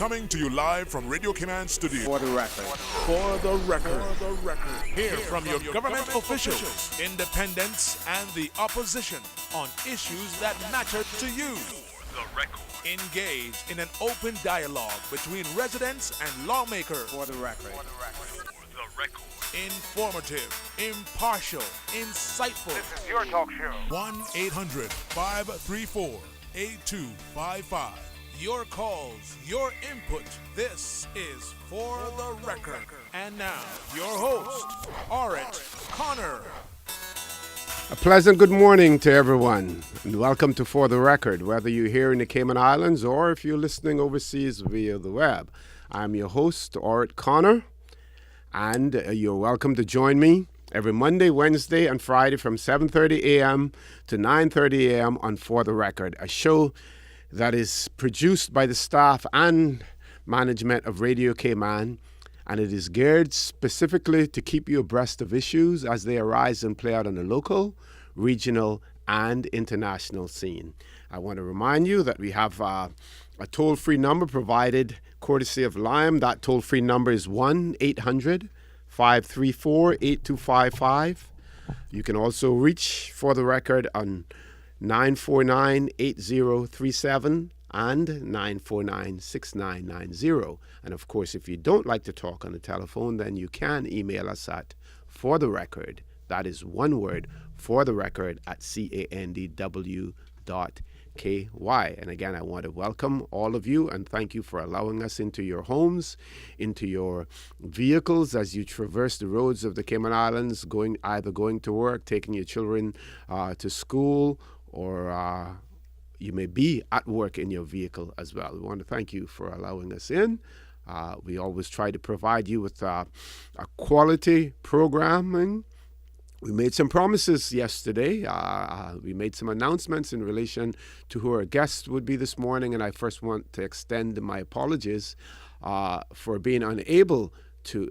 Coming to you live from Radio Cayman Studio. For the record. For the record. Hear from your government officials, independents, and the opposition on issues that matter to you. The record. Engage in an open dialogue between residents and lawmakers. For the record. The record. Informative, impartial, insightful. This is your talk show. 1-800-534-8255. Your calls, your input. This is For the Record. And now, your host, Orit Connor. A pleasant good morning to everyone, and welcome to For the Record, whether you're here in the Cayman Islands or if you're listening overseas via the web. I'm your host, Orit Connor, and you're welcome to join me every Monday, Wednesday, and Friday from 7:30 a.m. to 9:30 a.m. on For the Record, a show that is produced by the staff and management of Radio Cayman, and it is geared specifically to keep you abreast of issues as they arise and play out on the local, regional, and international scene. I want to remind you that we have a toll-free number provided courtesy of Lime. That toll-free number is 1-800-534-8255. You can also reach For the Record on 949-8037 and 949-6990. And of course, if you don't like to talk on the telephone, then you can email us at For the Record. That is one word, For the Record at candw.ky. And again, I want to welcome all of you and thank you for allowing us into your homes, into your vehicles as you traverse the roads of the Cayman Islands, either going to work, taking your children to school, or you may be at work in your vehicle as well. We want to thank you for allowing us in. We always try to provide you with a quality programming. We made some promises yesterday. We made some announcements in relation to who our guests would be this morning, and I first want to extend my apologies for being unable to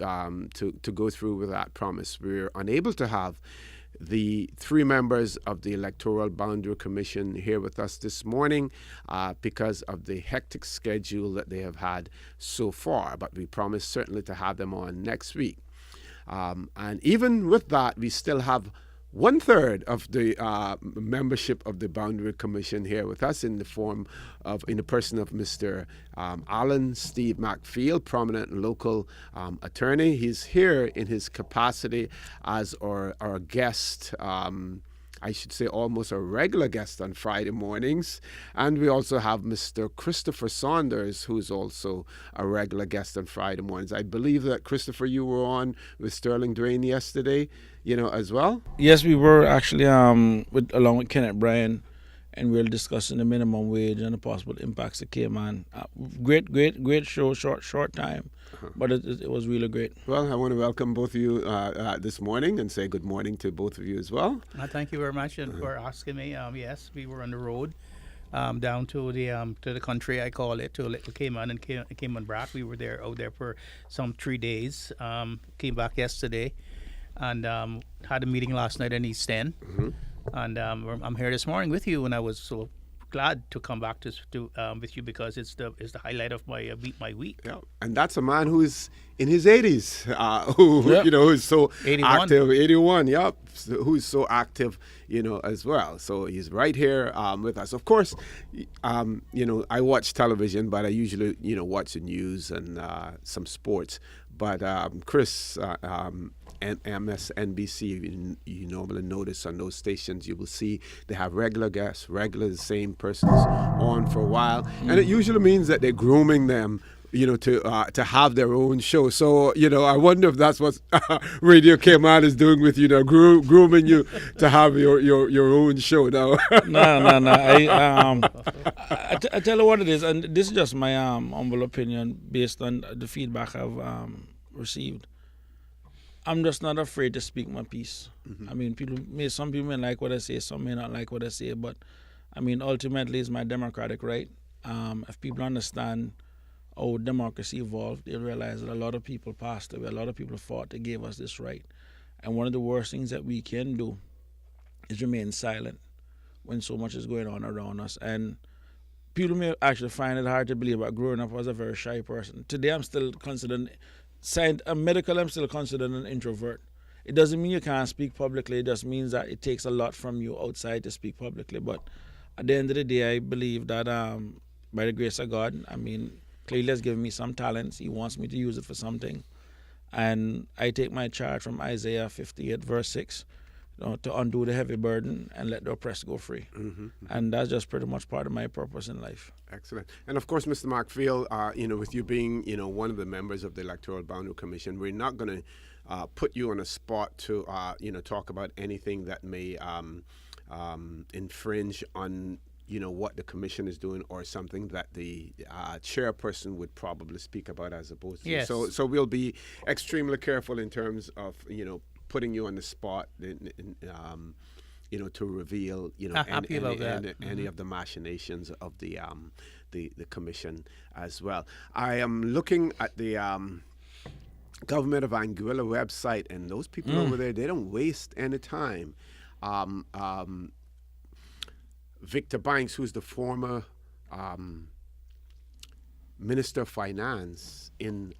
go through with that promise. We're unable to have the three members of the Electoral Boundary Commission here with us this morning because of the hectic schedule that they have had so far, but we promise certainly to have them on next week. And even with that, we still have 1/3 of the membership of the Boundary Commission here with us in the person of Mr. Alan Steve McField, prominent local attorney. He's here in his capacity as our guest, I should say almost a regular guest on Friday mornings. And we also have Mr. Christopher Saunders, who's also a regular guest on Friday mornings. I believe that, Christopher, you were on with Sterling Drain yesterday, as well? Yes, we were actually along with Kenneth Bryan, and we were discussing the minimum wage and the possible impacts of Cayman. Great show, short time, but it was really great. Well, I want to welcome both of you this morning and say good morning to both of you as well. Thank you very much for asking me. Yes, we were on the road down to the country, I call it, to Little Cayman and Cayman Brac. We were out there for some 3 days. Came back yesterday and had a meeting last night in East End. And I'm here this morning with you, and I was so glad to come back to with you because it's the highlight of my week. Yeah, and that's a man who is in his 80s, who's so 81. active. 81, yep, who's so active, as well. So he's right here with us. Of course, I watch television, but I usually, watch the news and some sports. But Chris, MSNBC, you normally notice on those stations, you will see they have regular guests, the same persons on for a while. And it usually means that they're grooming them, to have their own show. So, I wonder if that's what Radio Cayman is doing with you now, grooming you to have your own show now. No. I tell you what it is, and this is just my humble opinion based on the feedback I've received. I'm just not afraid to speak my piece. I mean, some people may like what I say, some may not like what I say, but ultimately it's my democratic right. If people understand how democracy evolved, they realize that a lot of people passed away, a lot of people fought, they gave us this right. And one of the worst things that we can do is remain silent when so much is going on around us. And people may actually find it hard to believe, but growing up I was a very shy person. Today I'm still considered, medical, I'm still considered an introvert. It doesn't mean you can't speak publicly. It just means that it takes a lot from you outside to speak publicly. But at the end of the day, I believe that by the grace of God, I mean, clearly has given me some talents. He wants me to use it for something. And I take my charge from Isaiah 58, verse 6, to undo the heavy burden and let the oppressed go free. And that's just pretty much part of my purpose in life. Excellent. And of course, Mr. Markfield, with you being, one of the members of the Electoral Boundary Commission, we're not going to put you on a spot to, talk about anything that may infringe on, what the commission is doing, or something that the chairperson would probably speak about as opposed to. Yes. So we'll be extremely careful in terms of, putting you on the spot, to reveal, any of the machinations of the commission as well. I am looking at the Government of Anguilla website, and those people over there, they don't waste any time. Victor Banks, who's the former Minister of Finance in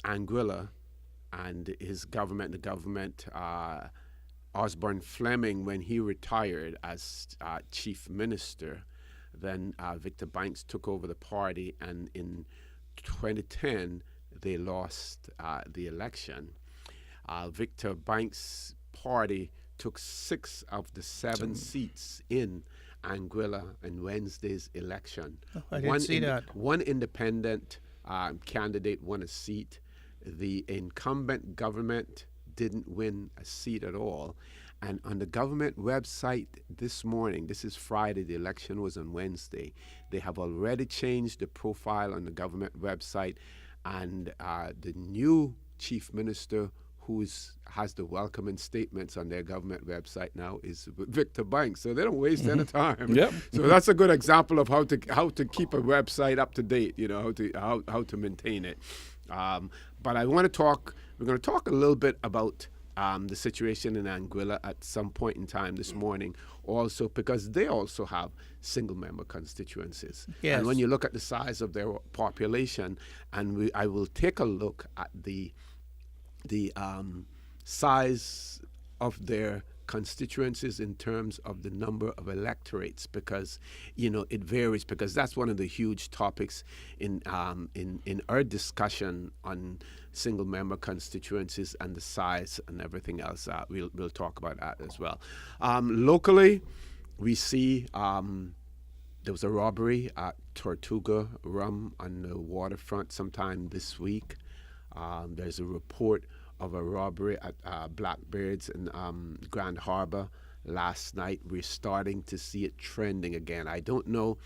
Anguilla, and his government, Osborne Fleming, when he retired as chief minister, then Victor Banks took over the party, and in 2010 they lost the election. Victor Banks' party took 6 of the 7 seats in Anguilla in Wednesday's election. I didn't see that. One independent candidate won a seat. The incumbent government didn't win a seat at all. And on the government website this morning, this is Friday, the election was on Wednesday, they have already changed the profile on the government website, and the new chief minister who has the welcoming statements on their government website now is Victor Banks. So they don't waste any time. Yep. So that's a good example of how to keep a website up to date, how to maintain it. But we're going to talk a little bit about the situation in Anguilla at some point in time this morning, also because they also have single-member constituencies. Yes. And when you look at the size of their population, and I will take a look at the size of their constituencies in terms of the number of electorates, because it varies, because that's one of the huge topics in our discussion on single member constituencies and the size and everything else. We'll talk about that as well. Locally, we see there was a robbery at Tortuga Rum on the waterfront sometime this week. There's a report of a robbery at Blackbeard's in Grand Harbor last night. We're starting to see it trending again. I don't know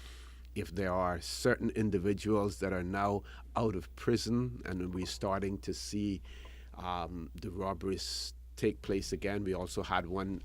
if there are certain individuals that are now out of prison, and we're starting to see the robberies take place again. We also had one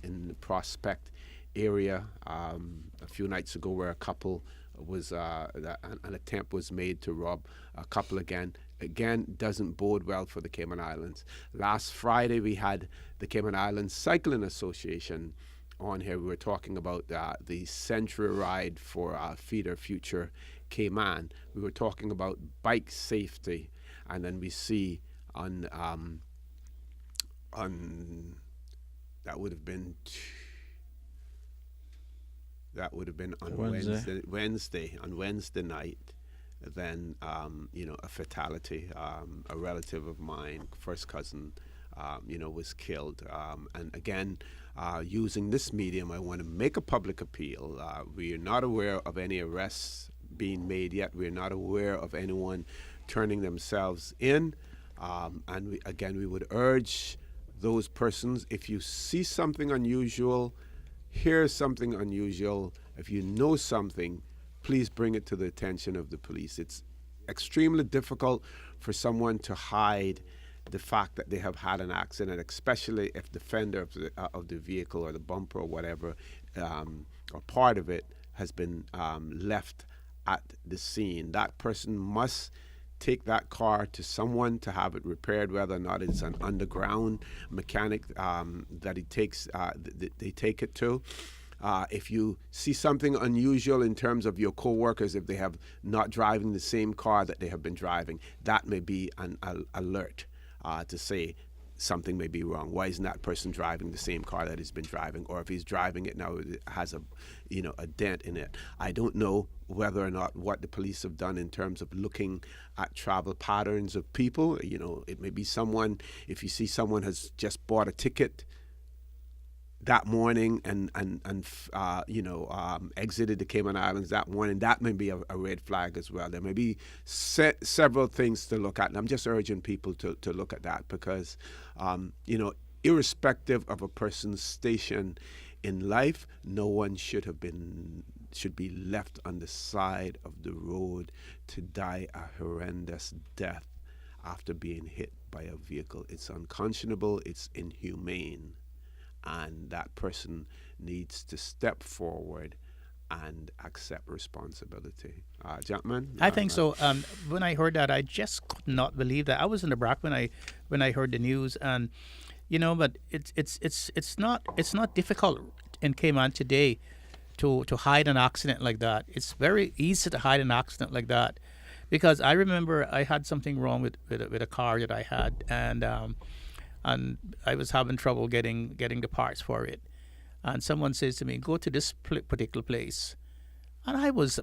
in the Prospect area a few nights ago, where a couple was an attempt was made to rob a couple again. Again, doesn't bode well for the Cayman Islands. Last Friday, we had the Cayman Islands Cycling Association on here. We were talking about the Century Ride for Feed Our Future Cayman. We were talking about bike safety, and then we see on that would have been on Wednesday night. Then a fatality. A relative of mine, first cousin, was killed. And again, using this medium, I want to make a public appeal. We are not aware of any arrests being made yet. We're not aware of anyone turning themselves in. And we would urge those persons, if you see something unusual, hear something unusual, if you know something, please bring it to the attention of the police. It's extremely difficult for someone to hide the fact that they have had an accident, especially if the fender of the vehicle or the bumper or whatever, or part of it, has been left at the scene. That person must take that car to someone to have it repaired, whether or not it's an underground mechanic that they take it to. If you see something unusual in terms of your coworkers, if they have not driving the same car that they have been driving, that may be an alert to say something may be wrong. Why isn't that person driving the same car that he's been driving? Or if he's driving it now, it has a dent in it. I don't know whether or not what the police have done in terms of looking at travel patterns of people. It may be someone, if you see someone has just bought a ticket that morning and exited the Cayman Islands that morning, that may be a red flag as well. There may be several things to look at, and I'm just urging people to look at that because, irrespective of a person's station in life, no one should be left on the side of the road to die a horrendous death after being hit by a vehicle. It's unconscionable, it's inhumane. And that person needs to step forward and accept responsibility. Gentlemen? I think so. When I heard that, I just could not believe that. I was in the Brac when I heard the news, and but it's not difficult in Cayman today to hide an accident like that. It's very easy to hide an accident like that, because I remember I had something wrong with a car that I had, and I was having trouble getting the parts for it. And someone says to me, "Go to this particular place," and I was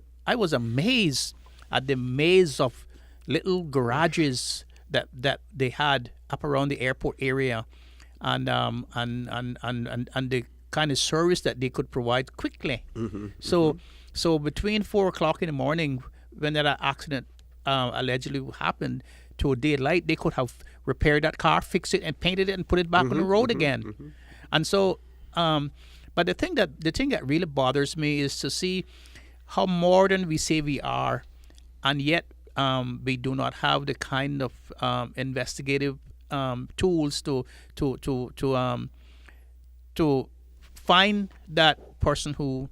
amazed at the maze of little garages that they had up around the airport area, and the kind of service that they could provide quickly. So between 4 o'clock in the morning, when that accident allegedly happened, to daylight, they could have repaired that car, fixed it, and painted it, and put it back on the road again. And so, but the thing that really bothers me is to see how modern we say we are, and yet we do not have the kind of investigative tools to find that person who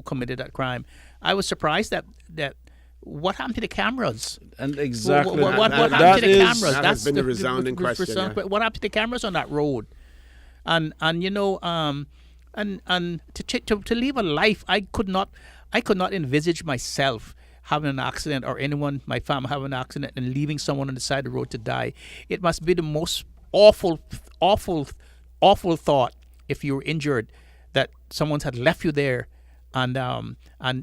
committed that crime. I was surprised that what happened to the cameras? And exactly what happened to the cameras? That has been the resounding question. Yeah. What happened to the cameras on that road? And to live a life, I could not envisage myself having an accident, or anyone, my family, having an accident and leaving someone on the side of the road to die. It must be the most awful thought if you were injured, that someone had left you there. And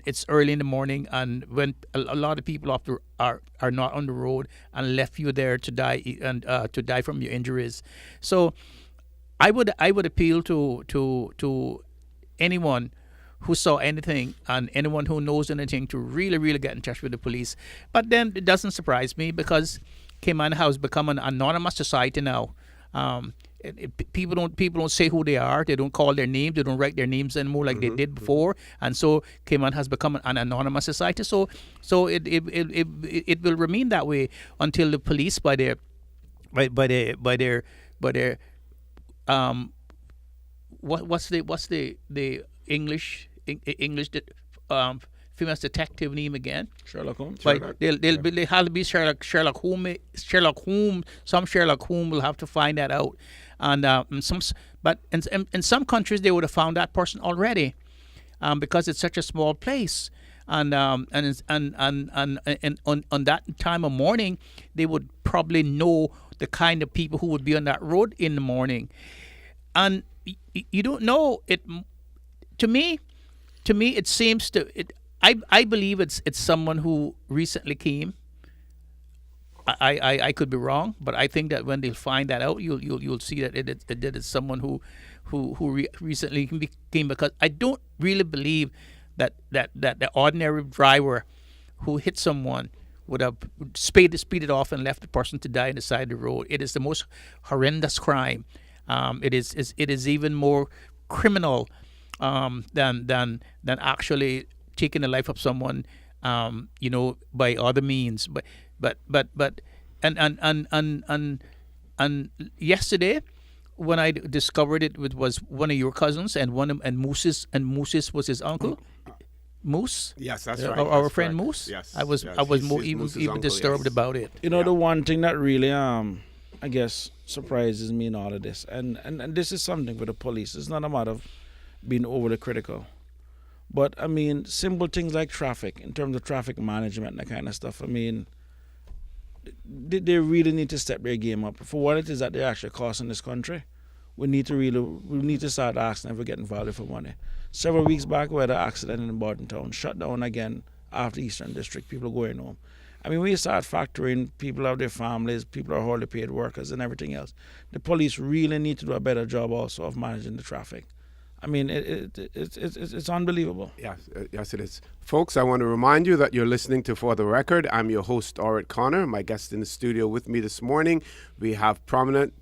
it's early in the morning, and when a lot of people are not on the road, and left you there to die, and to die from your injuries. So I would appeal to anyone who saw anything, and anyone who knows anything, to really get in touch with the police. But then it doesn't surprise me, because Cayman has become an anonymous society now. People don't say who they are. They don't call their names. They don't write their names anymore like they did before. And so Cayman has become an anonymous society. So it will remain that way until the police, by their what's the English famous detective name again? Sherlock Holmes. They'll have to be Sherlock Holmes. Some Sherlock Holmes will have to find that out, and in some countries they would have found that person already, because it's such a small place, and on that time of morning they would probably know the kind of people who would be on that road in the morning, and you don't know it. To me, it seems to it. I believe it's someone who recently came. I could be wrong, but I think that when they find that out, you'll see that it is someone who recently came, because I don't really believe that the ordinary driver who hit someone would have speeded off and left the person to die on the side of the road. It is the most horrendous crime. It is even more criminal than actually taking the life of someone, by other means. But yesterday, when I discovered it was one of your cousins, and Moose's was his uncle. Moose? Yes, that's right. Our friend correct. Moose? Yes. I was more even disturbed about it. The one thing that really I guess surprises me in all of this, and this is something for the police. It's not a matter of being overly critical. But I mean, simple things like traffic, in terms of traffic management and that kind of stuff. I mean, they really need to step their game up for what it is that they're actually costing this country. We need to start asking them for getting value for money. Several weeks back, we had an accident in Bordentown, shut down again after Eastern District. People going home. I mean, when you start factoring people have their families, people are hardly paid workers, and everything else, the police really need to do a better job also of managing the traffic. I mean, it's unbelievable. Yes, it is. Folks, I want to remind you that you're listening to For the Record. I'm your host, Orrit Connor. My guest in the studio with me this morning, we have prominent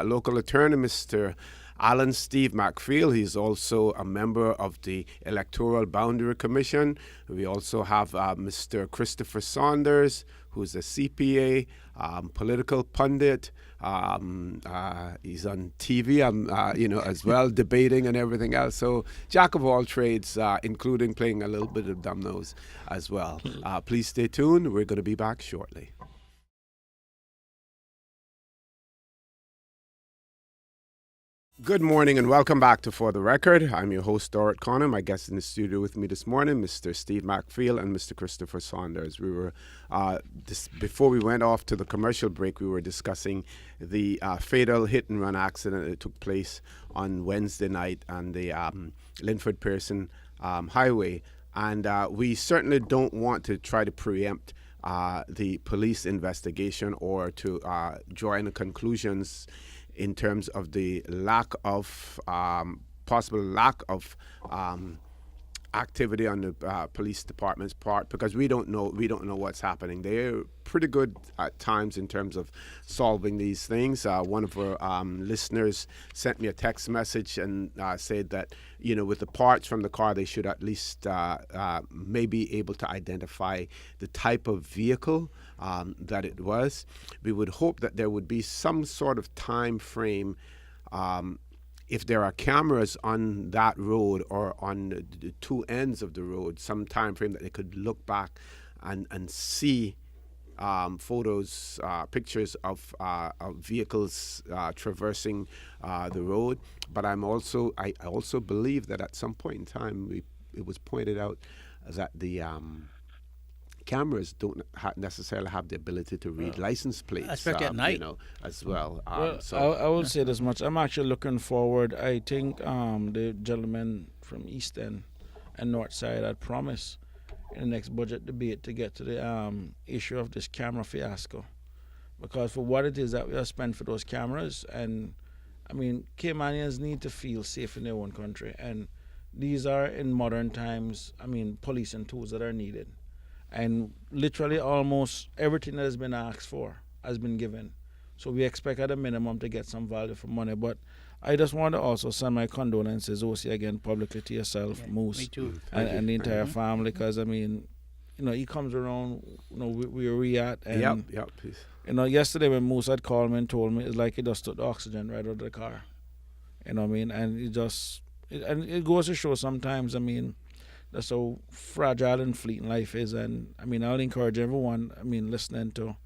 local attorney, Mr. Alan Steve McPhail. He's also a member of the Electoral Boundary Commission. We also have Mr. Christopher Saunders, who's a CPA, political pundit. He's on TV, as well, debating and everything else. So, jack of all trades, including playing a little bit of dominoes as well. Please stay tuned. We're going to be back shortly. Good morning and welcome back to For the Record. I'm your host, Orrit Connor. My guest in the studio with me this morning, Mr. Steve McPhail and Mr. Christopher Saunders. We were, before we went off to the commercial break, we were discussing the fatal hit-and-run accident that took place on Wednesday night on the Linford Pearson Highway. And we certainly don't want to try to preempt the police investigation or to draw any conclusions in terms of the possible lack of activity on the police department's part, because we don't know what's happening. They're pretty good at times in terms of solving these things. One of our listeners sent me a text message and said that with the parts from the car, they should at least maybe able to identify the type of vehicle that it was. We would hope that there would be some sort of time frame if there are cameras on that road or on the two ends of the road, some time frame that they could look back and see photos, pictures of vehicles traversing the road. But I also believe that at some point in time, it was pointed out that the cameras don't necessarily have the ability to read license plates, especially at night, as well. I will say this much: I'm actually looking forward. I think the gentleman from East End and North Side had promised in the next budget debate to get to the issue of this camera fiasco, because for what it is that we have spent for those cameras, and I mean, Caymanians need to feel safe in their own country, and these are in modern times. I mean, policing tools that are needed. And literally almost everything that has been asked for has been given. So we expect at a minimum to get some value for money. But I just want to also send my condolences, OC, again, publicly to yourself, Moose, me too. and the entire family, because, I mean, he comes around, where we at. And, yep, please. Yesterday when Moose had called me and told me, it's like he just took the oxygen right out of the car. You know what I mean? And it goes to show sometimes, I mean, that's how fragile and fleeting life is. And I mean, I'll encourage everyone, listening to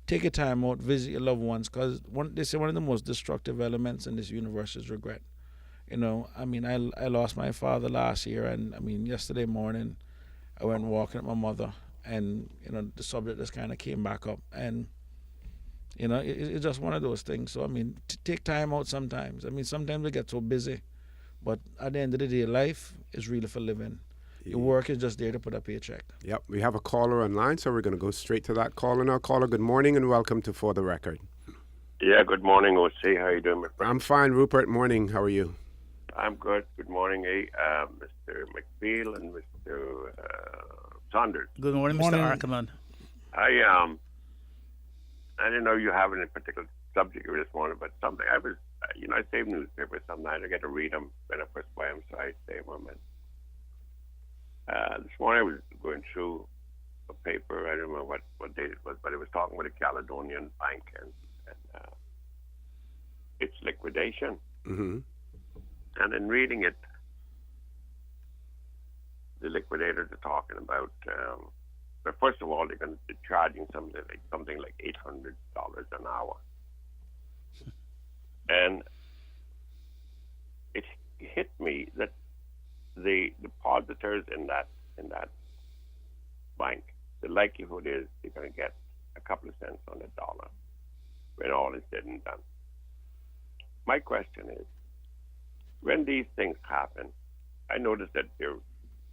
take a time out, visit your loved ones, because they say one of the most destructive elements in this universe is regret. I lost my father last year, and I mean, yesterday morning I went walking with my mother, and the subject just kind of came back up, and it's just one of those things. So I mean, take time out sometimes. I mean, sometimes we get so busy, but at the end of the day, life is really for living. Your work is just there to put a paycheck. Yep. We have a caller online, so we're going to go straight to that caller now. Caller, good morning and welcome to For the Record. Yeah, good morning, OC. How you doing, my friend? I'm fine, Rupert. Morning. How are you? I'm good. Good morning, Mr. McPhail and Mr. Saunders. Good morning, Mr. Arkaman. I didn't know you have any particular subject this morning, but something. I save newspapers sometimes. I get to read them when I first buy them, so I save them. This morning I was going through a paper. I don't know what date it was, but it was talking about a Caledonian bank and its liquidation. Mm-hmm. And in reading it, the liquidators are talking about. But first of all, they're going to be charging something like $800 an hour, and it hit me that the depositors in that bank, the likelihood is they're going to get a couple of cents on the dollar when all is said and done. My question is, when these things happen, I noticed that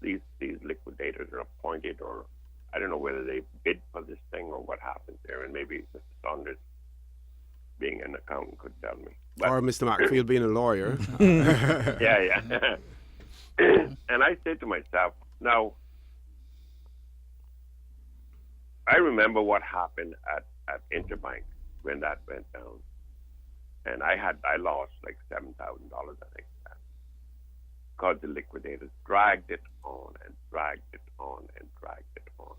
these liquidators are appointed, or I don't know whether they bid for this thing or what happens there, and maybe Mr. Saunders, being an accountant, could tell me. But, or Mr. Macfield being a lawyer. yeah. And I said to myself, now, I remember what happened at Interbank when that went down, and I lost like $7,000, I think, because the liquidators dragged it on and dragged it on and dragged it on,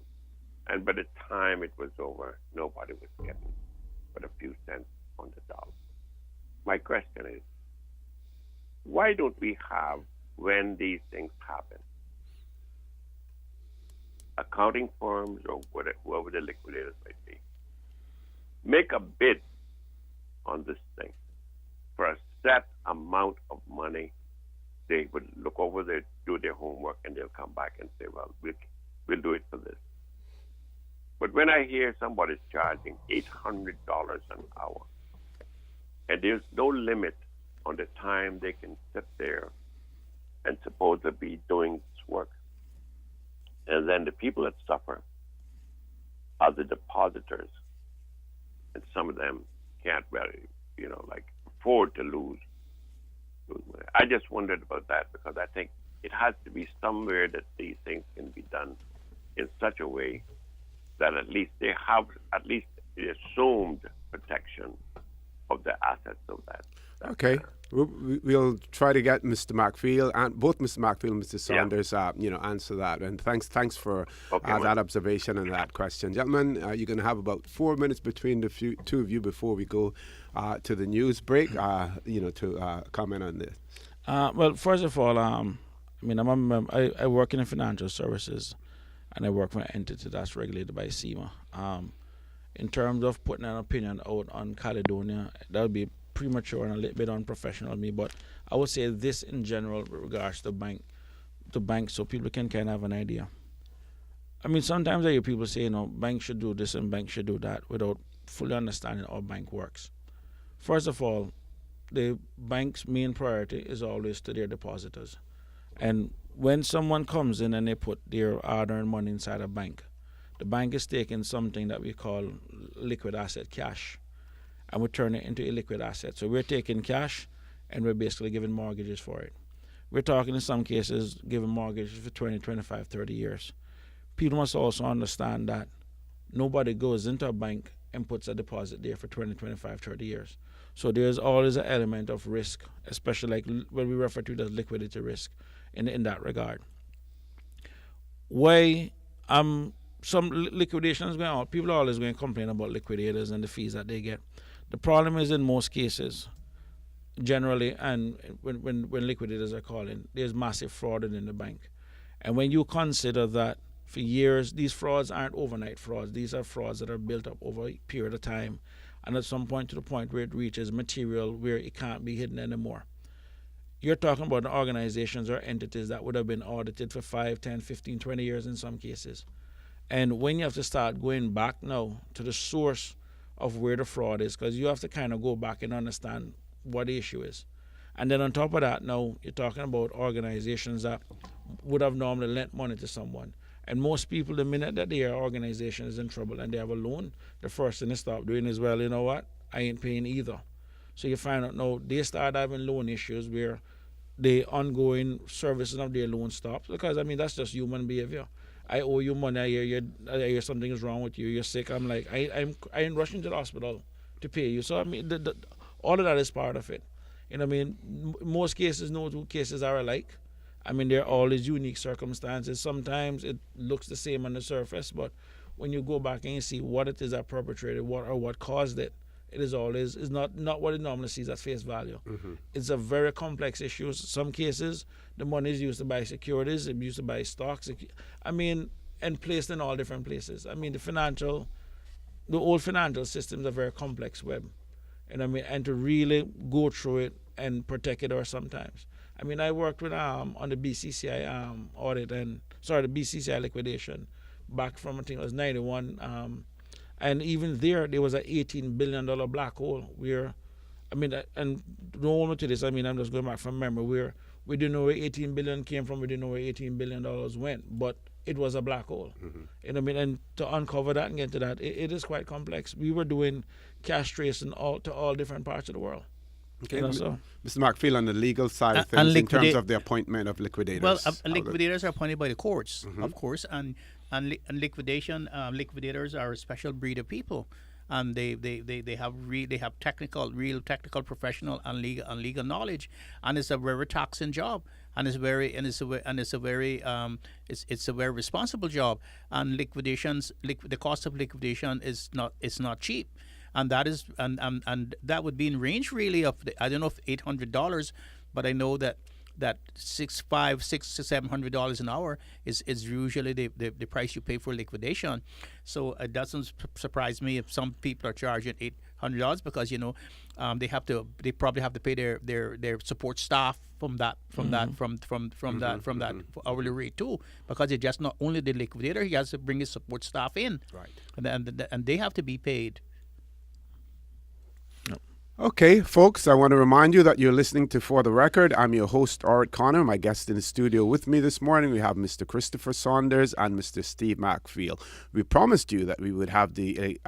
and by the time it was over, nobody was getting but a few cents on the dollar. My question is, why don't we have, when these things happen, accounting firms or whoever the liquidators might be, make a bid on this thing for a set amount of money? They would look over, they do their homework, and they'll come back and say, well, we'll do it for this. But when I hear somebody's charging $800 an hour, and there's no limit on the time they can sit there and supposed to be doing this work, and then the people that suffer are the depositors, and some of them can't really, afford to lose money. I just wondered about that, because I think it has to be somewhere that these things can be done in such a way that at least they have the assumed protection of the assets of that. Okay. We'll try to get Mr. Macfield and both Mr. Macfield and Mr. Saunders, answer that. And thanks for that observation and that question, gentlemen. You're going to have about 4 minutes between the two of you before we go to the news break. To comment on this. Well, first of all, I work in the financial services, and I work for an entity that's regulated by SEMA. In terms of putting an opinion out on Caledonia, that would be premature and a little bit unprofessional of me, but I would say this in general with regards to bank, so people can kind of have an idea. I mean, sometimes I hear people say, banks should do this and banks should do that without fully understanding how a bank works. First of all, the bank's main priority is always to their depositors. And when someone comes in and they put their hard-earned money inside a bank, the bank is taking something that we call liquid asset, cash, and we turn it into a liquid asset. So we're taking cash and we're basically giving mortgages for it. We're talking in some cases giving mortgages for 20, 25, 30 years. People must also understand that nobody goes into a bank and puts a deposit there for 20, 25, 30 years. So there's always an element of risk, especially like when we refer to it as liquidity risk in that regard. Why some liquidations going on, people are always going to complain about liquidators and the fees that they get. The problem is in most cases, generally, and when liquidators are calling, there's massive fraud in the bank. And when you consider that for years, these frauds aren't overnight frauds. These are frauds that are built up over a period of time. And at some point to the point where it reaches material where it can't be hidden anymore. You're talking about organizations or entities that would have been audited for 5, 10, 15, 20 years in some cases. And when you have to start going back now to the source of where the fraud is, because you have to kind of go back and understand what the issue is. And then on top of that, now you're talking about organizations that would have normally lent money to someone. And most people, the minute that their organization is in trouble and they have a loan, the first thing they start doing is, well, you know what, I ain't paying either. So you find out now they start having loan issues where the ongoing servicing of their loan stops, because, that's just human behavior. I owe you money, I hear something is wrong with you, you're sick, I'm like, I ain't rushing to the hospital to pay you. So, all of that is part of it. Most cases, no two cases are alike. There are always unique circumstances. Sometimes it looks the same on the surface, but when you go back and you see what it is that perpetrated, what caused it, it is not what it normally sees at face value. Mm-hmm. It's a very complex issue. Some cases, the money is used to buy securities, it's used to buy stocks. And placed in all different places. The old financial system is a very complex web. And to really go through it and protect it are sometimes. I mean, I worked with on the BCCI audit and the BCCI liquidation back from I think it was 91, and even there was an $18 billion black hole where, I mean, and don't hold me to this. I mean, I'm just going back from memory where we didn't know where 18 billion came from. We didn't know where $18 billion went, but it was a black hole. You know what I mean? And to uncover that and get to that, it is quite complex. We were doing cash tracing to all different parts of the world. Okay, You know, so Mr. McFeel, on the legal side of And things, in terms liquidate- of the appointment of liquidators. Well, how the- liquidators are appointed by the courts, of course, and liquidation liquidators are a special breed of people, and they have real technical, professional, and legal knowledge, and it's a very taxing job, and it's a very responsible job, and the cost of liquidation is not cheap. And that is and that would be in range really of I don't know if $800, but I know that $600 to $700 an hour is usually the price you pay for liquidation. So it doesn't surprise me if some people are charging $800 because they probably have to pay their support staff from that hourly rate too, because it's just not only the liquidator, he has to bring his support staff in, Right. and they have to be paid. Okay, folks, I want to remind you that you're listening to For the Record. I'm your host, Art Connor. My guest in the studio with me this morning, we have Mr. Christopher Saunders and Mr. Steve McFeel. We promised you that we would have the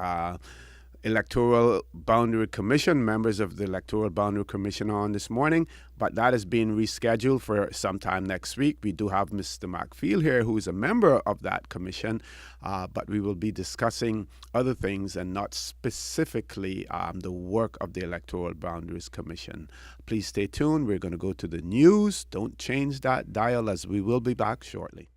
Electoral Boundary Commission, members of the Electoral Boundary Commission on this morning, but that is being rescheduled for sometime next week. We do have Mr. McFeel here, who is a member of that commission, but we will be discussing other things and not specifically the work of the Electoral Boundaries Commission. Please stay tuned. We're going to go to the news. Don't change that dial, as we will be back shortly.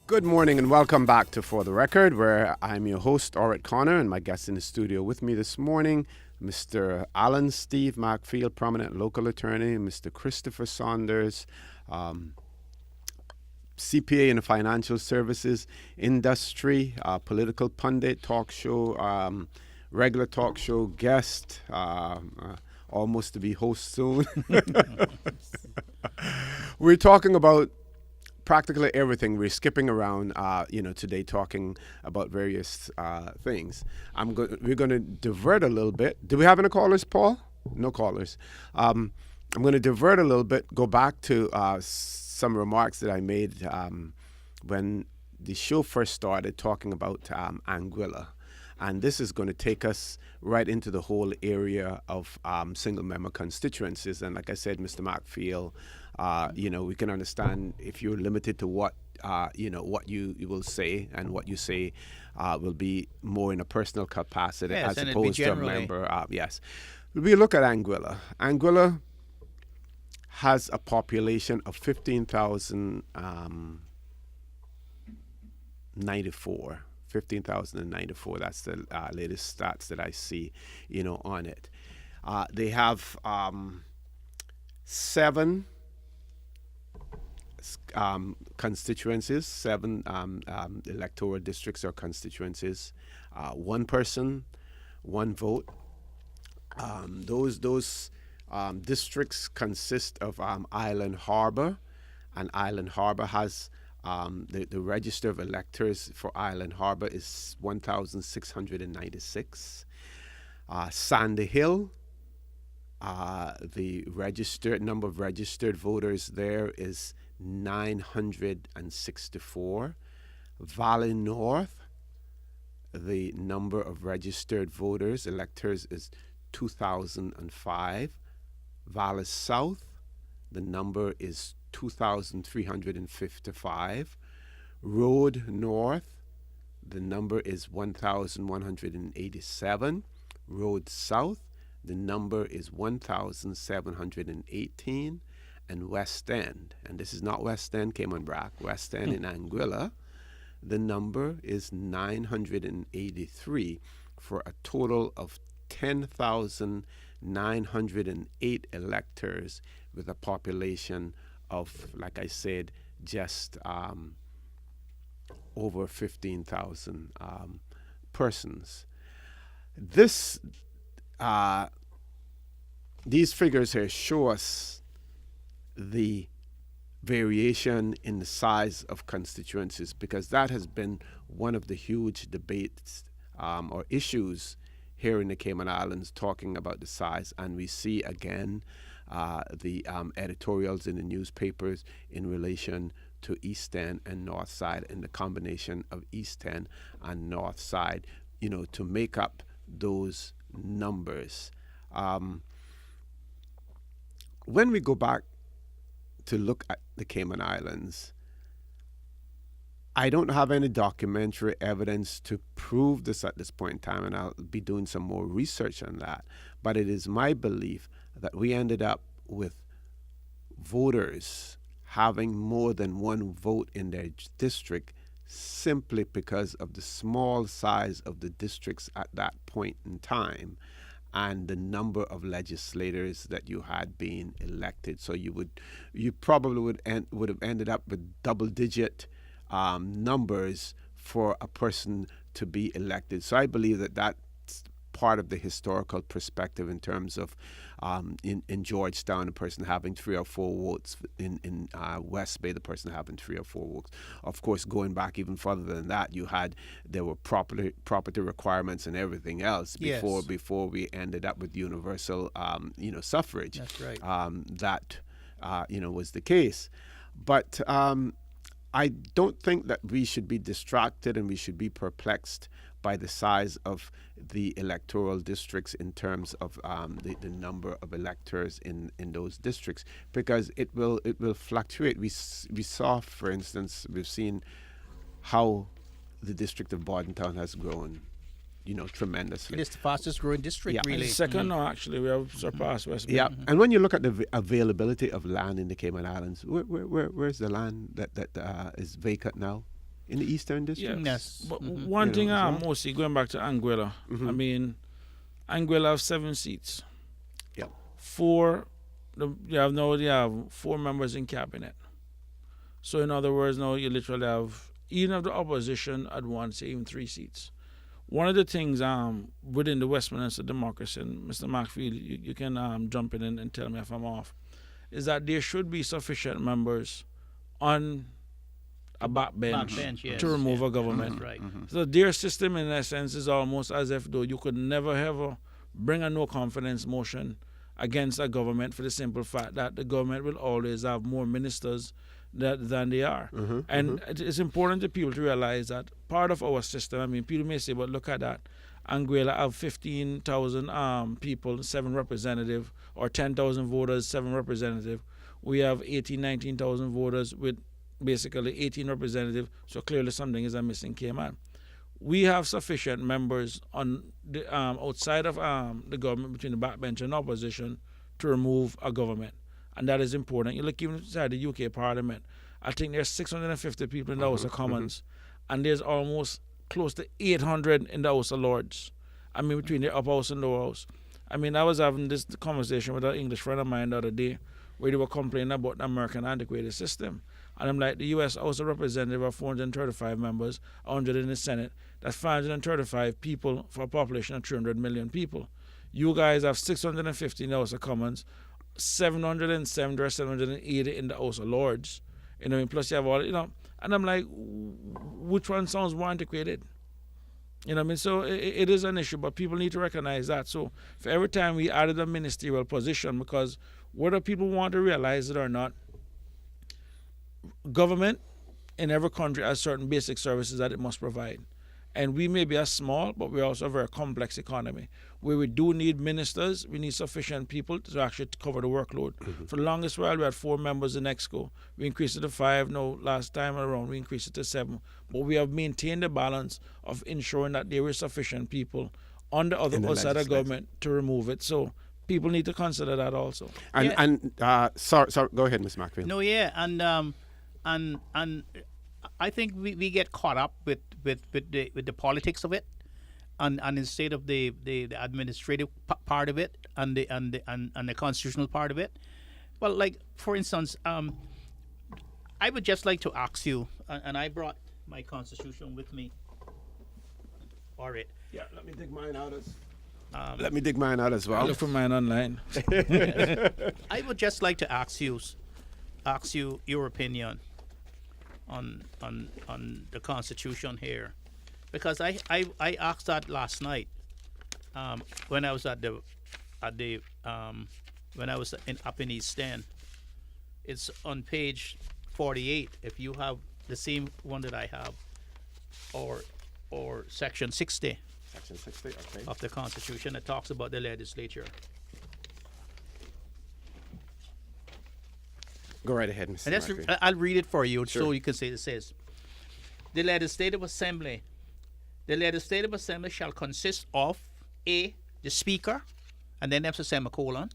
Good morning and welcome back to For the Record, where I'm your host, Orrit Connor, and my guest in the studio with me this morning, Mr. Alan Steve McFeel, prominent local attorney, and Mr. Christopher Saunders, CPA in the financial services industry, political pundit, talk show, regular talk show guest, almost to be host soon. We're talking about practically everything. We're skipping around, today, talking about various things. We're going to divert a little bit. Do we have any callers, Paul? No callers. I'm going to divert a little bit, go back to some remarks that I made when the show first started, talking about Anguilla. And this is going to take us right into the whole area of single-member constituencies. And like I said, Mr. McFeel, we can understand if you're limited to what you will say, and what you say will be more in a personal capacity, Yes, as and it'd be opposed to a generally. member. Yes. We look at Anguilla. Anguilla has a population of 15,094. 15,094. That's the latest stats that I see, on it. They have 7 constituencies, 7 electoral districts or constituencies. 1 person, 1 vote. Those districts consist of Island Harbor, and Island Harbor has the register of electors for Island Harbor is 1,696. Sandy Hill, the number of registered voters there is 964. Valley North, the number of registered voters, electors, is 2,005. Valley South, the number is 2,355. Road North, the number is 1,187. Road South, the number is 1,718. And West End, and this is not West End, Cayman Brac, West End in Anguilla, the number is 983, for a total of 10,908 electors, with a population of, like I said, just over 15,000 persons. This these figures here show us the variation in the size of constituencies, because that has been one of the huge debates or issues here in the Cayman Islands, talking about the size. And we see again the editorials in the newspapers in relation to East End and North Side, and the combination of East End and North Side, to make up those numbers. When we go back to look at the Cayman Islands, I don't have any documentary evidence to prove this at this point in time, and I'll be doing some more research on that. But it is my belief that we ended up with voters having more than one vote in their district simply because of the small size of the districts at that point in time and the number of legislators that you had being elected. So you probably would have ended up with double-digit numbers for a person to be elected. So I believe that that's part of the historical perspective in terms of in Georgetown, a person having 3 or 4 votes, in West Bay, the person having 3 or 4 votes. Of course, going back even further than that, there were property requirements and everything else before we ended up with universal suffrage. That's right. That was the case. But I don't think that we should be distracted and we should be perplexed by the size of the electoral districts in terms of the number of electors in those districts, because it will fluctuate. We saw, for instance, we've seen how the district of Bordentown has grown, tremendously. It is the fastest growing district, really. Second, no, actually, we have surpassed West Bay. Yeah, and when you look at the availability of land in the Cayman Islands, where's the land that is vacant now? In the Eastern District? Yes. But one thing, mostly going back to Anguilla, I mean, Anguilla have 7 seats. Yeah. They have 4 members in cabinet. So in other words, now you literally have, even if the opposition had won, say, even 3 seats. One of the things within the Westminster democracy, and Mr. Maxfield, you can jump in and tell me if I'm off, is that there should be sufficient members on a backbench to remove a government. Right. So their system, in essence, is almost as if though you could never ever bring a no confidence motion against a government for the simple fact that the government will always have more ministers than they are. And it's important to people to realize that part of our system, I mean, people may say, but look at that. Anguilla have 15,000 people, 7 representatives, or 10,000 voters, 7 representatives. We have 19,000 voters with basically 18 representatives, so clearly something is amiss in Cayman. We have sufficient members on the outside of the government, between the backbench and opposition, to remove a government, and that is important. You look even inside the UK Parliament, I think there's 650 people in the House of Commons, and there's almost close to 800 in the House of Lords. I mean, between the upper house and lower house. I mean, I was having this conversation with an English friend of mine the other day, where they were complaining about the American antiquated system. And I'm like, the U.S. House of Representatives have 435 members, 100 in the Senate. That's 535 people for a population of 300 million people. You guys have 650 in the House of Commons, 770 or 780 in the House of Lords. Plus you have all, and I'm like, which one sounds more antiquated? So it is an issue, but people need to recognize that. So for every time we added a ministerial position, because whether people want to realize it or not, government in every country has certain basic services that it must provide. And we may be a small, but we're also a very complex economy. Where we do need ministers, we need sufficient people to actually cover the workload. For the longest while, we had 4 members in Exco. We increased it to 5. No, last time around, we increased it to 7. But we have maintained the balance of ensuring that there is sufficient people on the other side of government to remove it. So people need to consider that also. Sorry, go ahead, Ms. Macfield. No, yeah, and I think we get caught up with the politics of it, and instead of the administrative part of it and the constitutional part of it. Well, like for instance, I would just like to ask you, and I brought my constitution with me. All right. Yeah, let me take mine out. Let me dig mine out as well. Look for mine online. I would just like to ask you your opinion on the Constitution here, because I asked that last night when I was up in East End. It's on page 48. If you have the same one that I have, or section 60 Section 60, okay. of the Constitution, that talks about the legislature. Go right ahead, Mr. And Murphy. I'll read it for you Sure. so you can say it says, the legislative assembly shall consist of A, the speaker, and then there's a semicolon,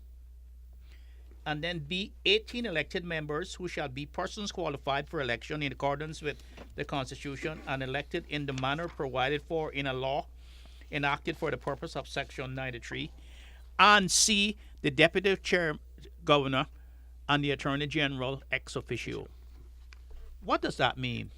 and then B, 18 elected members who shall be persons qualified for election in accordance with the Constitution and elected in the manner provided for in a law enacted for the purpose of Section 93, and C, the deputy governor and the attorney general ex officio. What does that mean?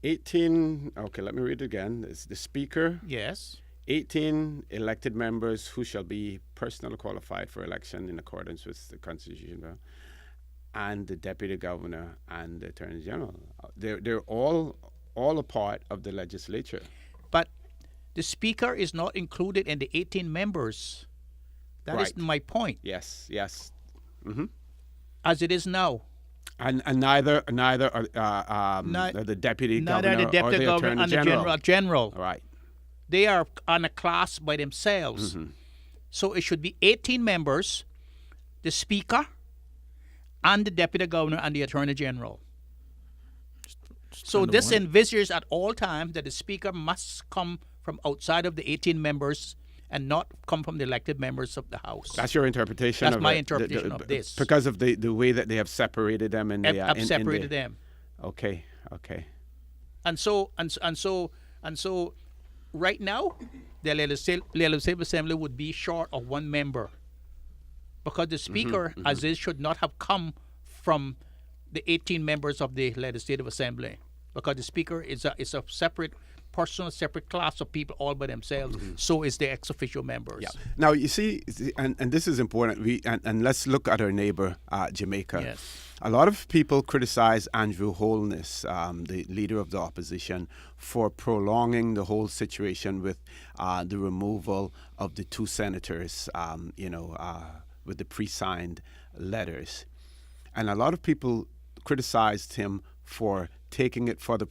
Okay, let me read it again. It's the speaker, Yes. 18 elected members who shall be personally qualified for election in accordance with the Constitution, and the deputy governor and the attorney general. They're all a part of the legislature. But the speaker is not included in the 18 members. That is Right. my point. Yes. As it is now. And neither are the deputy Neither governor the deputy or the governor attorney and the general. general. All right. They are on a class by themselves. Mm-hmm. So it should be 18 members, the speaker, and the deputy governor and the attorney general. So under this one. envisages at all times that the speaker must come from outside of the 18 members and not come from the elected members of the House. That's your interpretation. That's of my it. interpretation of this. Because of the way that they have separated them in the. I've separated them. Okay. And so, right now, the legislative assembly would be short of one member, because the speaker, as is, should not have come from the 18 members of the legislative assembly, because the speaker is a separate person, a separate class of people all by themselves. So is the ex officio members. Yeah. Now you see, and this is important. And let's look at our neighbor, Jamaica. Yes. A lot of people criticize Andrew Holness, the leader of the opposition, for prolonging the whole situation with the removal of the two senators, with the pre-signed letters. And a lot of people criticized him for taking it for the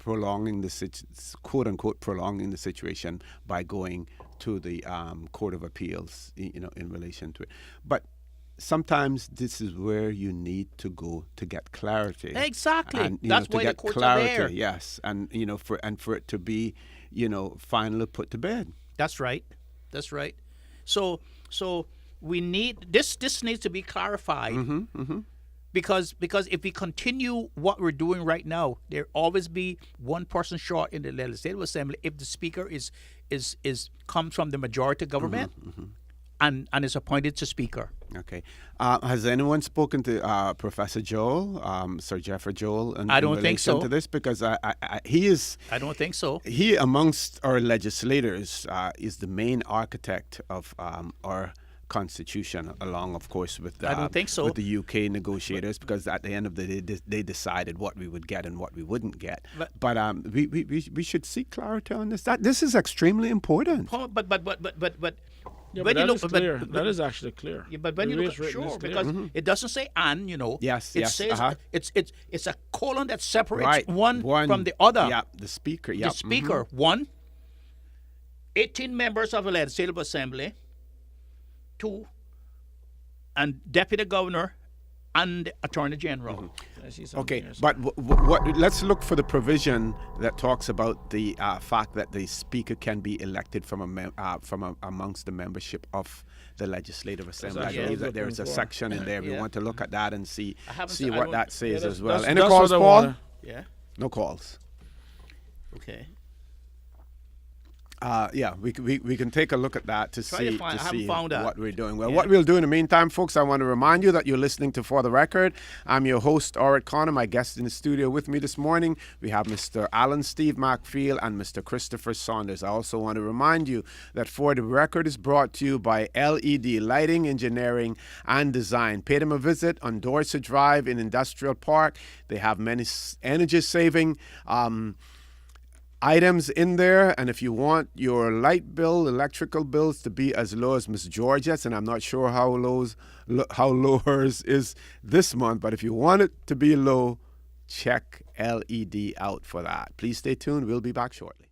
quote unquote prolonging the situation by going to the Court of Appeals, in relation to it. But sometimes this is where you need to go to get clarity. Exactly. And, That's to why get the courts clarity, are there. yes, and for it to be, finally put to bed. That's right. So we need this. This needs to be clarified. Because if we continue what we're doing right now, there always be one person short in the legislative assembly if the speaker is comes from the majority government and is appointed to speaker. Okay. Has anyone spoken to Professor Joel, Sir Jeffrey Joel, in I don't think relation so. to this? Because he is. I don't think so. He, amongst our legislators, is the main architect of our Constitution, along, of course, with I don't think so. with the UK negotiators, because at the end of the day, they decided what we would get and what we wouldn't get. But we should seek clarity on this. This is extremely important. But Yeah, when but you that look, is clear. That is actually clear. Yeah, but when you The way look, it's written is sure, clear. because it doesn't say "and," Yes, it yes, says it's a colon that separates Right. one from the other. Yeah, the speaker. Yeah, The speaker, 18 members of the legislative assembly, 2, and deputy governor and attorney general. I see something Okay, here, so- but what? Let's look for the provision that talks about the fact that the speaker can be elected from amongst the membership of the legislative assembly. I actually believe what I that there was is a looking for. section in there. We Yeah. want to look at that and see I haven't see se- I what don't- that says Yeah, as well. that's- Any that's calls, what I Paul? wanna- Yeah. No calls. Okay. Yeah, we can take a look at that to Try to see find- to I haven't see found that. what we're doing. Well, Yeah. what we'll do in the meantime, folks, I want to remind you that you're listening to For the Record. I'm your host, Orit Connor. My guest in the studio with me this morning, we have Mr. Alan Steve McFeel and Mr. Christopher Saunders. I also want to remind you that For the Record is brought to you by LED Lighting, Engineering, and Design. Pay them a visit on Dorset Drive in Industrial Park. They have many energy-saving items in there, and if you want your light bill, electrical bills to be as low as Miss Georgette's, and I'm not sure how low hers is this month, but if you want it to be low, check LED out for that. Please stay tuned. We'll be back shortly.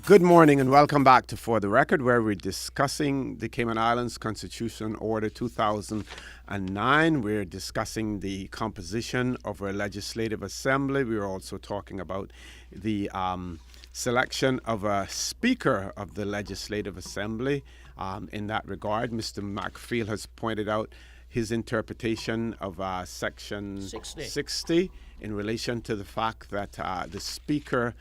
Good morning and welcome back to For the Record, where we're discussing the Cayman Islands Constitution Order 2009. We're discussing the composition of our Legislative Assembly. We're also talking about the selection of a Speaker of the Legislative Assembly. In that regard, Mr. McFeel has pointed out his interpretation of Section 60 in relation to the fact that the Speaker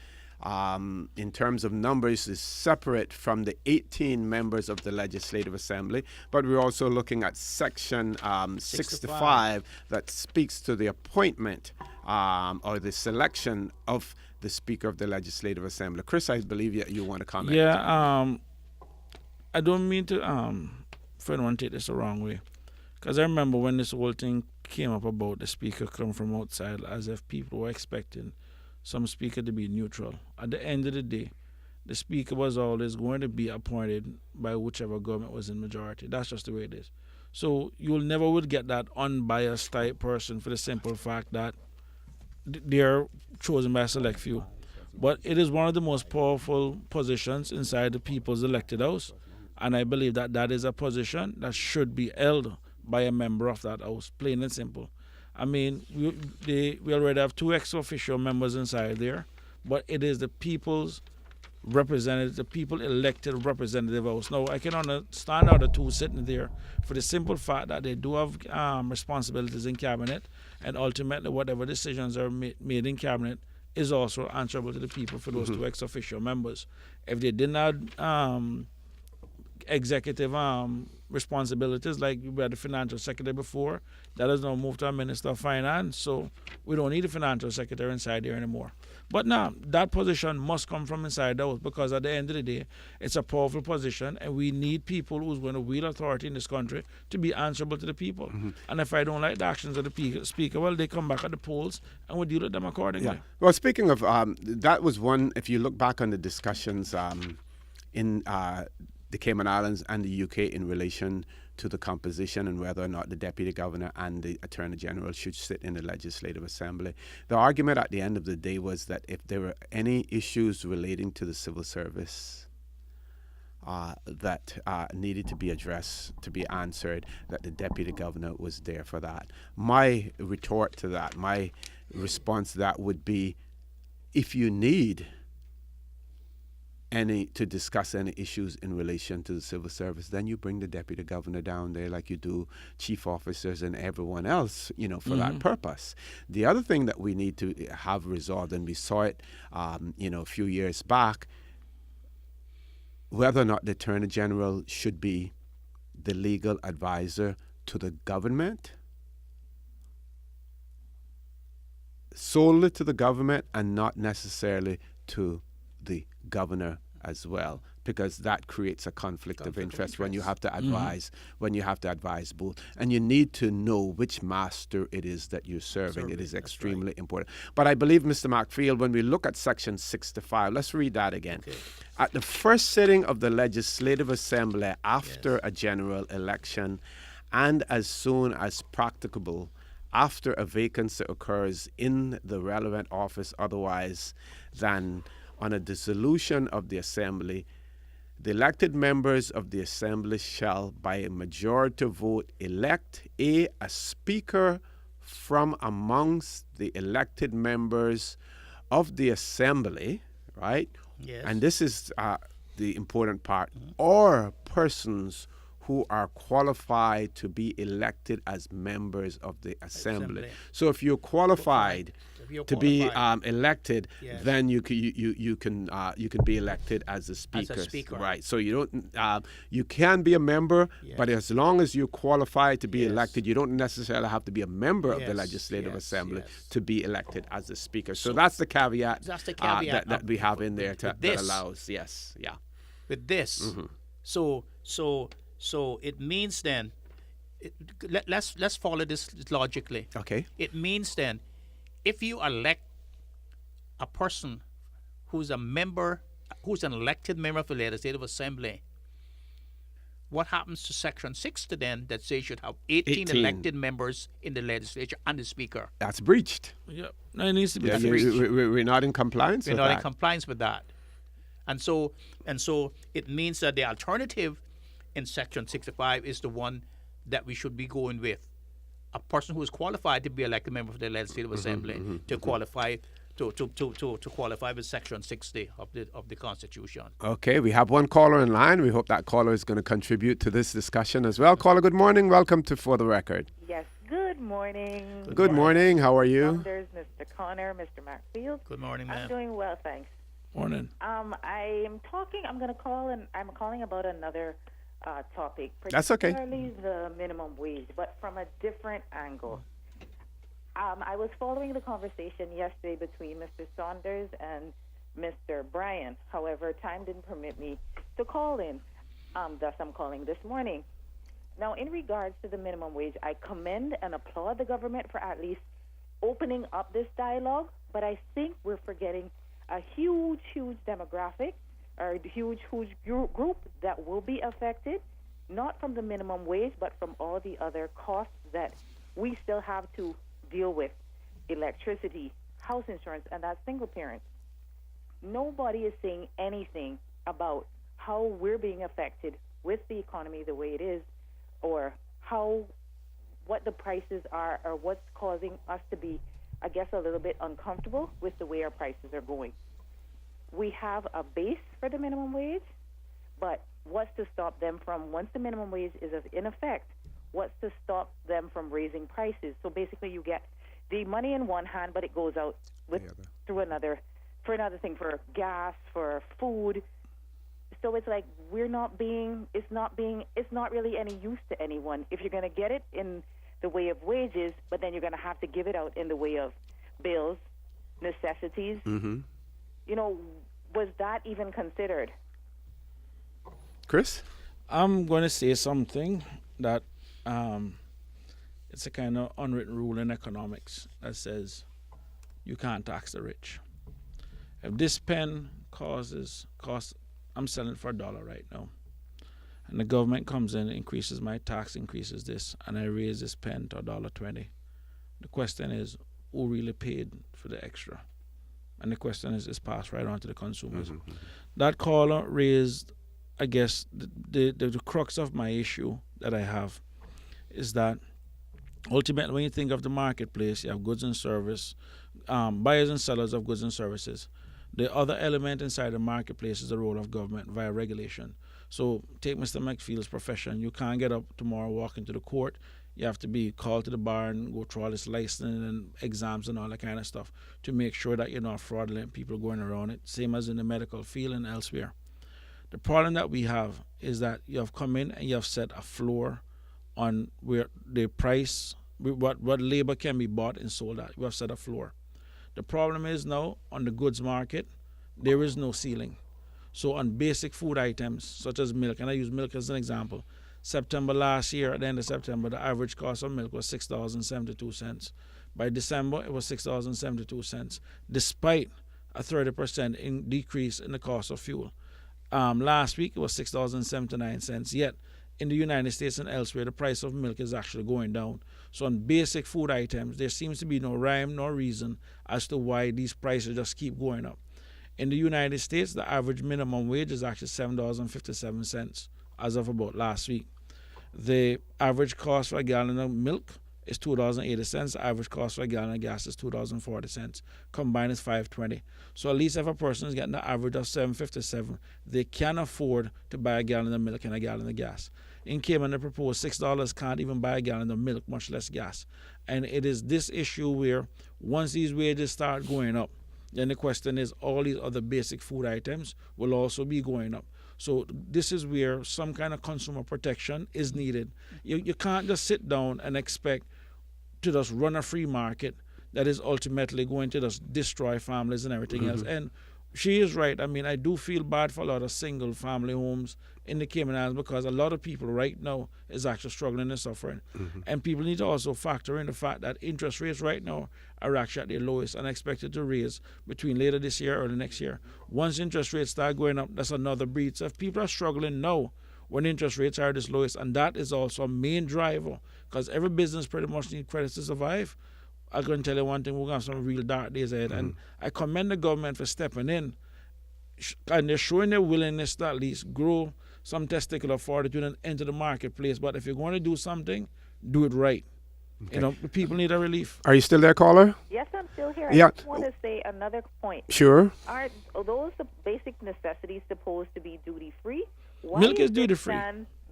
in terms of numbers is separate from the 18 members of the Legislative Assembly, but we're also looking at Section 65 that speaks to the appointment or the selection of the Speaker of the Legislative Assembly. Chris, I believe you want to comment. Yeah, I don't mean to for anyone to take this the wrong way, because I remember when this whole thing came up about the Speaker come from outside, as if people were expecting some Speaker to be neutral. At the end of the day, the Speaker was always going to be appointed by whichever government was in majority. That's just the way it is. So you'll never would get that unbiased type person for the simple fact that they're chosen by a select few. But it is one of the most powerful positions inside the people's elected house. And I believe that that is a position that should be held by a member of that house, plain and simple. I mean, we already have 2 ex-official members inside there, but it is the people's representative, the people elected representative house. Now, I can understand how the 2 sitting there for the simple fact that they do have responsibilities in cabinet, and ultimately whatever decisions are made in cabinet is also answerable to the people for those 2 ex-official members. If they did not executive responsibilities like we had the financial secretary before, that has now moved to a minister of finance, so we don't need a financial secretary inside there anymore. But now that position must come from inside out, because at the end of the day, it's a powerful position, and we need people who's going to wield authority in this country to be answerable to the people. And if I don't like the actions of the speaker, well, they come back at the polls and we deal with them accordingly. Yeah. Well, speaking of, that was one, if you look back on the discussions in the Cayman Islands and the UK in relation to the composition and whether or not the Deputy Governor and the Attorney General should sit in the Legislative Assembly. The argument at the end of the day was that if there were any issues relating to the civil service that needed to be addressed, to be answered, that the Deputy Governor was there for that. My retort to that, my response to that would be, if you need to discuss any issues in relation to the civil service, then you bring the Deputy Governor down there like you do chief officers and everyone else, for that purpose. The other thing that we need to have resolved, and we saw it, a few years back, whether or not the Attorney General should be the legal advisor to the government, solely to the government, and not necessarily to the governor as well, because that creates a conflict of interest when you have to advise both, and you need to know which master it is that you're serving. It is extremely important. But I believe, Mr. McFeel, when we look at Section 65, let's read that again. Okay. At the first sitting of the Legislative Assembly after a general election, and as soon as practicable after a vacancy occurs in the relevant office otherwise than on a dissolution of the Assembly, the elected members of the Assembly shall, by a majority vote, elect a Speaker from amongst the elected members of the Assembly, right? Yes. And this is the important part, or persons who are qualified to be elected as members of the assembly. So if you're qualified to be elected, Yes. then you can be elected as a speaker. Right. So you don't you can be a member, Yes. but as long as you're qualified to be Yes. elected, you don't necessarily have to be a member of the Yes, Legislative yes, Assembly yes. to be elected as a speaker. So that's the caveat, That's the caveat that we have in there with that this. allows. Yes. Yeah. with this. Mm-hmm. So it means then, let's follow this logically. Okay. It means then, if you elect a person who's an elected member of the Legislative Assembly, what happens to Section 60 then that says you should have 18 elected members in the legislature and the speaker? That's breached. Yeah, no, it needs to be Yeah, fixed. we're not in compliance We're with not in that. compliance with that. And so it means that the alternative in Section 65 is the one that we should be going with. A person who is qualified to be elected member of the Legislative Assembly to qualify to qualify with Section 60 of the Constitution. Okay, we have one caller in line. We hope that caller is going to contribute to this discussion as well. Caller, good morning. Welcome to For the Record. Yes, good morning. Good morning. How are you? There's Mr. Connor, Mr. Markfield. Good morning, I'm ma'am. doing well, thanks. Morning. I'm going to call, and I'm calling about another topic. That's okay. Particularly the minimum wage, but from a different angle. I was following the conversation yesterday between Mr. Saunders and Mr. Bryan. However, time didn't permit me to call in. Thus, I'm calling this morning. Now, in regards to the minimum wage, I commend and applaud the government for at least opening up this dialogue, but I think we're forgetting a huge demographic or a huge group that will be affected, not from the minimum wage, but from all the other costs that we still have to deal with: electricity, house insurance, and that single parent. Nobody is saying anything about how we're being affected with the economy the way it is, or what the prices are, or what's causing us to be, I guess, a little bit uncomfortable with the way our prices are going. We have a base for the minimum wage, but what's to stop them from, once the minimum wage is in effect, what's to stop them from raising prices? So basically you get the money in one hand, but it goes out through another, for another thing, for gas, for food. So it's like it's not really any use to anyone. If you're going to get it in the way of wages, but then you're going to have to give it out in the way of bills, necessities. Mm-hmm. Was that even considered? Chris? I'm going to say something that it's a kind of unwritten rule in economics that says you can't tax the rich. If this pen costs, I'm selling it for $1 right now, and the government comes in, increases my tax, increases this, and I raise this pen to $1.20. The question is, who really paid for the extra? And the question is passed right on to the consumers. Mm-hmm. That caller raised, I guess, the crux of my issue that I have is that ultimately when you think of the marketplace, you have goods and service, buyers and sellers of goods and services. The other element inside the marketplace is the role of government via regulation. So take Mr. McField's profession. You can't get up tomorrow, walk into the court. You have to be called to the bar and go through all this licensing and exams and all that kind of stuff to make sure that you're not fraudulent people going around it, same as in the medical field and elsewhere. The problem that we have is that you have come in and you have set a floor on where the price, what labor can be bought and sold at. You have set a floor. The problem is now on the goods market, there is no ceiling. So on basic food items such as milk, and I use milk as an example, September last year, at the end of September, the average cost of milk was $6.72. By December, it was $6.72, despite a 30% decrease in the cost of fuel. Last week, it was $6.79. Yet, in the United States and elsewhere, the price of milk is actually going down. So on basic food items, there seems to be no rhyme nor reason as to why these prices just keep going up. In the United States, the average minimum wage is actually $7.57 as of about last week. The average cost for a gallon of milk is $2.80. Average cost for a gallon of gas is $2.40. Combined is $5.20. So at least if a person is getting an average of $7.57, they can afford to buy a gallon of milk and a gallon of gas. In Cayman, the proposed $6 can't even buy a gallon of milk, much less gas. And it is this issue where once these wages start going up, then the question is all these other basic food items will also be going up. So this is where some kind of consumer protection is needed. You can't just sit down and expect to just run a free market that is ultimately going to just destroy families and everything else. And she is right. I mean, I do feel bad for a lot of single family homes in the Cayman Islands because a lot of people right now is actually struggling and suffering. And people need to also factor in the fact that interest rates right now are actually at their lowest and expected to raise between later this year or the next year. Once interest rates start going up, that's another breed. So if people are struggling now when interest rates are this lowest, and that is also a main driver because every business pretty much needs credit to survive. I'm going to tell you one thing, we're going to have some real dark days ahead. And I commend the government for stepping in. And they're showing their willingness to at least grow some testicular fortitude and enter the marketplace. But if you're going to do something, do it right. Okay. You know, the people need a relief. Are you still there, caller? Yes, I'm still here. Yeah. I just want to say another point. Sure. Are those the basic necessities supposed to be duty-free? Why Milk is duty-free.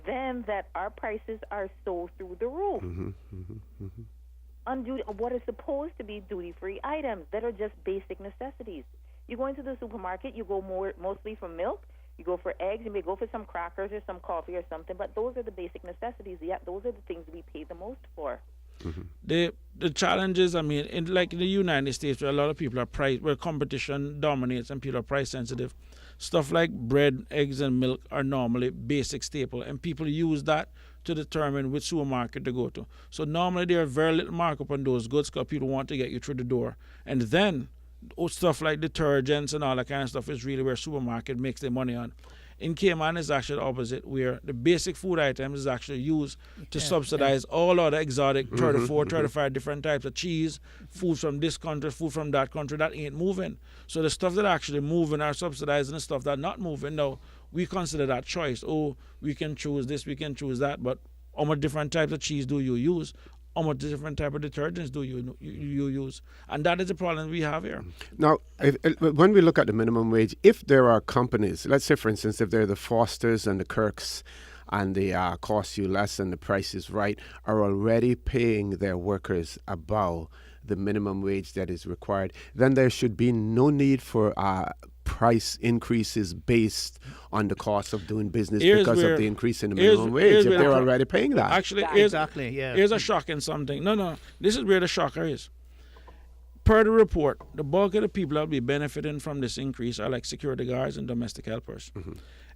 Then that our prices are so through the roof. What is supposed to be duty-free items that are just basic necessities. You go into the supermarket, you go mostly for milk, you go for eggs, you may go for some crackers or some coffee or something, but those are the basic necessities. Yet those are the things we pay the most for. The challenges, I mean, like in the United States, where a lot of people are where competition dominates and people are price sensitive, stuff like bread, eggs, and milk are normally basic staple, and people use that to determine which supermarket to go to. So normally there are very little markup on those goods because people want to get you through the door. And then stuff like detergents and all that kind of stuff is really where supermarket makes their money on. In Cayman, it's actually the opposite, where the basic food items is actually used to subsidize all other exotic 34, 35 different types of cheese, food from this country, food from that country that ain't moving. So the stuff that actually moving are subsidized and the stuff that not moving, now, we consider that choice. Oh, we can choose this, we can choose that, but how much different types of cheese do you use? How much different type of detergents do you use? And that is the problem we have here. Now, when we look at the minimum wage, if there are companies, let's say, for instance, if they're the Fosters and the Kirks, and they cost you less and the price is right, are already paying their workers above the minimum wage that is required, then there should be no need for price increases based on the cost of doing business because of the increase in the minimum wage, if they're already paying that. Actually, Here's a shocking something. No, this is where the shocker is. Per the report, the bulk of the people that will be benefiting from this increase are like security guards and domestic helpers.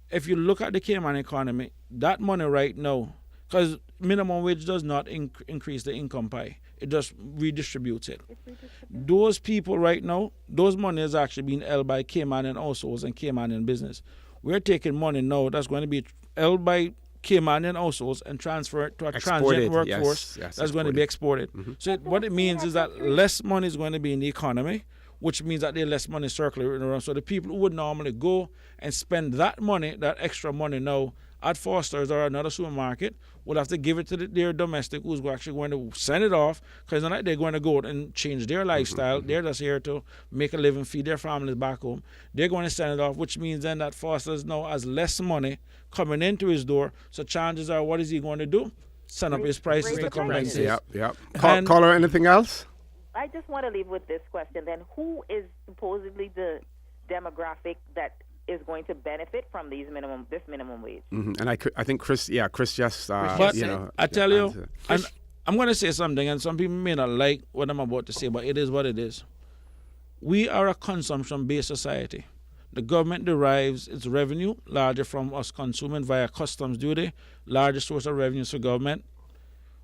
If you look at the Cayman economy, that money right now, because minimum wage does not increase the income pie, it just redistributes it. Those people right now, those money is actually being held by Caymanian households and Caymanian business. We're taking money now that's going to be held by Caymanian households and transfer it to a transient workforce that's going to be exported. So what it means is that less money is going to be in the economy, which means that there's less money circulating around. So the people who would normally go and spend that money, that extra money now, at Foster's or another supermarket, will have to give it to their domestic who's actually going to send it off, because not like they're going to go out and change their lifestyle. They're just here to make a living, feed their families back home. They're going to send it off, which means then that Foster's now has less money coming into his door. So chances are, what is he going to do? Send up his prices to compensate. Yep. Caller, anything else? I just want to leave with this question then. Who is supposedly the demographic that is going to benefit from this minimum wage? And I think Chris just, I tell you, and I'm going to say something, and some people may not like what I'm about to say, but it is what it is. We are a consumption-based society. The government derives its revenue largely from us consuming via customs duty, largest source of revenues for government.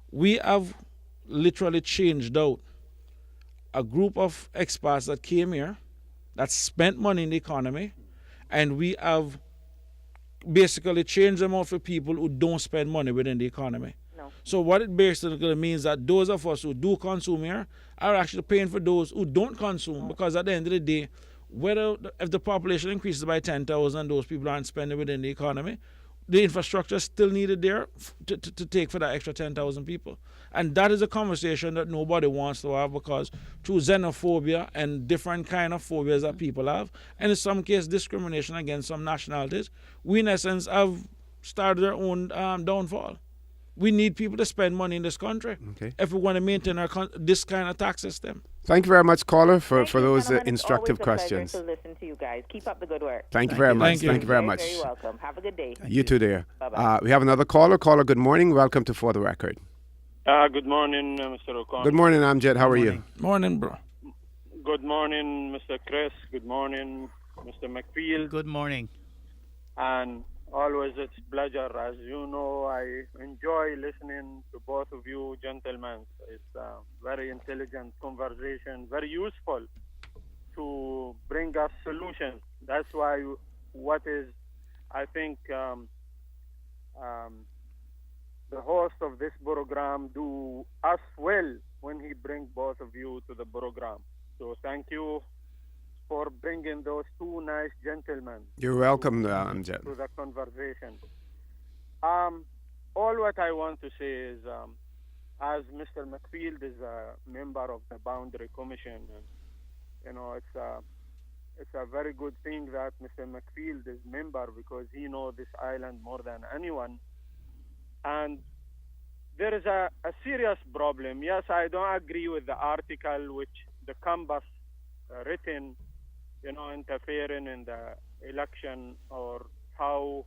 We have literally changed out a group of expats that came here, that spent money in the economy, and we have basically changed them out for people who don't spend money within the economy. No. So what it basically means that those of us who do consume here are actually paying for those who don't consume, because at the end of the day, if the population increases by 10,000 and those people aren't spending within the economy, the infrastructure is still needed there to take for that extra 10,000 people. And that is a conversation that nobody wants to have, because through xenophobia and different kind of phobias that people have, and in some cases discrimination against some nationalities, we in essence have started our own downfall. We need people to spend money in this country if we want to maintain this kind of tax system. Thank you very much, caller, for Thank you, those gentlemen. instructive It's always a questions. pleasure to listen to you guys. Keep up the good work. Thank you very much. Thank you. Thank you very Very, much. very welcome. Have a good day. You too, dear. Bye-bye. We have another caller. Caller, good morning. Welcome to For the Record. Good morning, Mr. O'Connor. Good morning, Amjad. How are you? Morning, bro. Good morning, Mr. Chris. Good morning, Mr. McField. Good morning. And always it's a pleasure. As you know, I enjoy listening to both of you gentlemen. It's a very intelligent conversation, very useful to bring us solutions. That's why I think the host of this program do us well when he brings both of you to the program. So thank you for bringing those two nice gentlemen. You're welcome, Amjad. To the conversation. All what I want to say is, as Mr. McField is a member of the Boundary Commission, and, it's a very good thing that Mr. McField is member, because he knows this island more than anyone. And there is a serious problem. Yes, I don't agree with the article which the Canvas written, interfering in the election, or how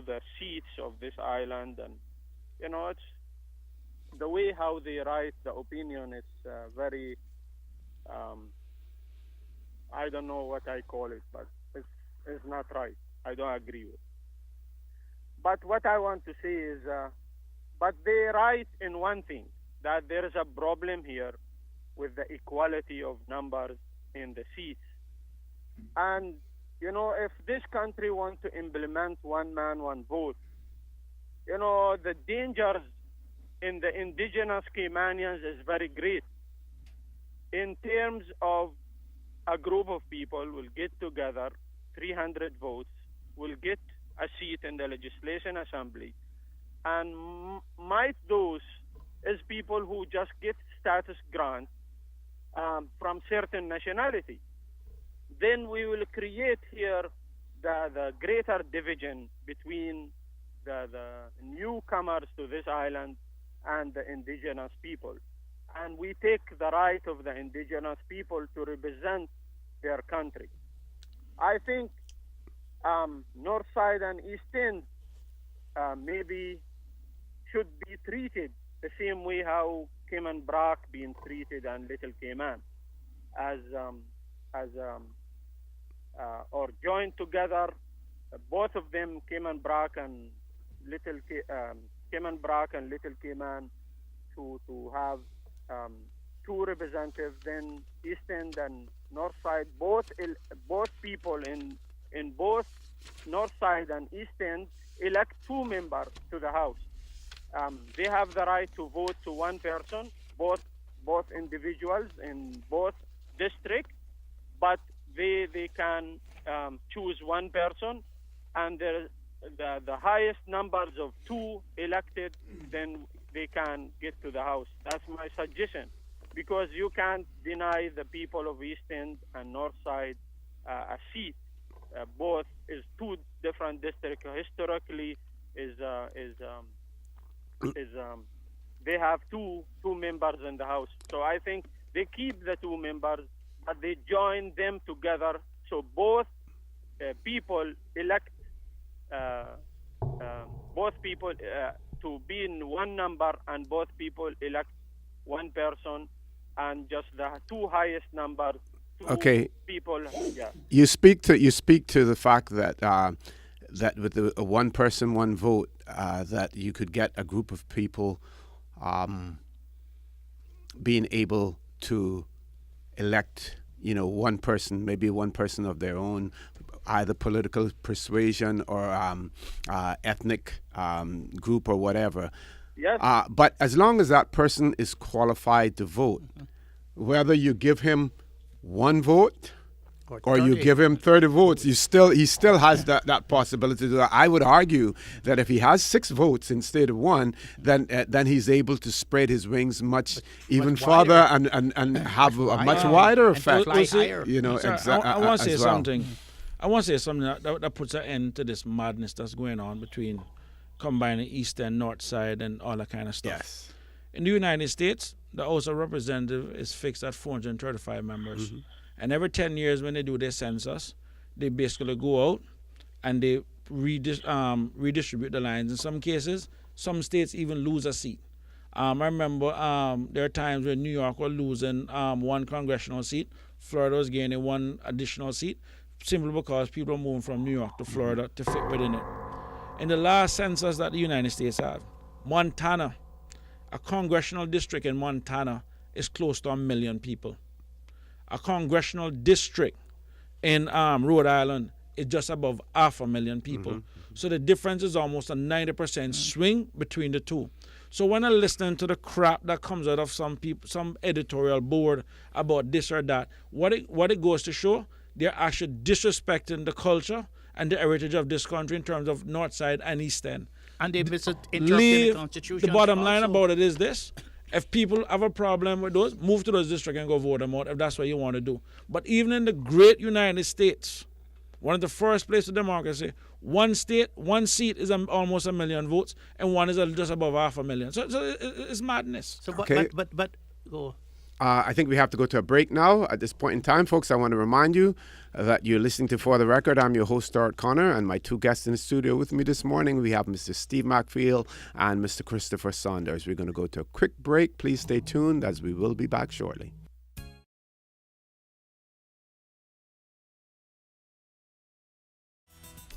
the seats of this island, and it's the way how they write the opinion. It's very I don't know what I call it, but it's not right. I don't agree with. But what I want to say is, but they write in one thing, that there is a problem here with the equality of numbers in the seats. And, if this country wants to implement one man, one vote, the dangers in the indigenous Caymanians is very great. In terms of a group of people will get together, 300 votes, will get a seat in the legislation assembly, and might those is people who just get status grant from certain nationality. Then we will create here the greater division between the newcomers to this island and the indigenous people. And we take the right of the indigenous people to represent their country. I think North Side and East End maybe should be treated the same way how Cayman Brac being treated and Little Cayman, or joined together, both of them, Cayman Brac and Little Cayman, to have two representatives. Then East End and North Side, both people in both North Side and East End elect two members to the House. They have the right to vote to one person, both individuals in both districts, but they can choose one person, and the highest numbers of two elected, then they can get to the House. That's my suggestion, because you can't deny the people of East End and North Side a seat. Both is two different districts. Historically, they have two members in the House. So I think they keep the two members, but they join them together. So both people elect both people to be in one number, and both people elect one person, and just the two highest numbers. Okay. People. Yeah. You speak to the fact that that with the one person, one vote, that you could get a group of people being able to elect, one person, maybe one person of their own, either political persuasion or ethnic group or whatever. Yes. But as long as that person is qualified to vote, whether you give him one vote or you 30. give him 30 votes, he still has that possibility to do that. I would argue that if he has 6 votes instead of 1, then he's able to spread his wings even wider. further and have a much wider And effect. fly higher. You know, Sorry, I want to say as well. something. I want to say something that puts an end to this madness that's going on between combining east and north side and all that kind of stuff. Yes. In the United States, the House of Representatives is fixed at 435 members. And every 10 years when they do their census, they basically go out and they redistribute the lines. In some cases, some states even lose a seat. I remember there are times when New York was losing 1 congressional seat, Florida was gaining 1 additional seat, simply because people are moving from New York to Florida to fit within it. In the last census that the United States had, Montana, a congressional district in Montana is close to 1 million people. A congressional district in Rhode Island is just above 500,000 people. So the difference is almost a 90% swing between the two. So when I'm listening to the crap that comes out of some people, some editorial board about this or that, what it goes to show, they're actually disrespecting the culture and the heritage of this country in terms of north side and east end. And they interrupting the Constitution. The bottom line also. about it is this. If people have a problem with those, move to those districts and go vote them out if that's what you want to do. But even in the great United States, one of the first places of democracy, one state, 1 seat is almost 1 million votes, and 1 is just above 500,000. So it's madness. So, Okay. but go. I think we have to go to a break now. At this point in time, folks, I want to remind you that you're listening to For the Record. I'm your host, Stuart Connor, and my 2 guests in the studio with me this morning, we have Mr. Steve McField and Mr. Christopher Saunders. We're going to go to a quick break. Please stay tuned as we will be back shortly.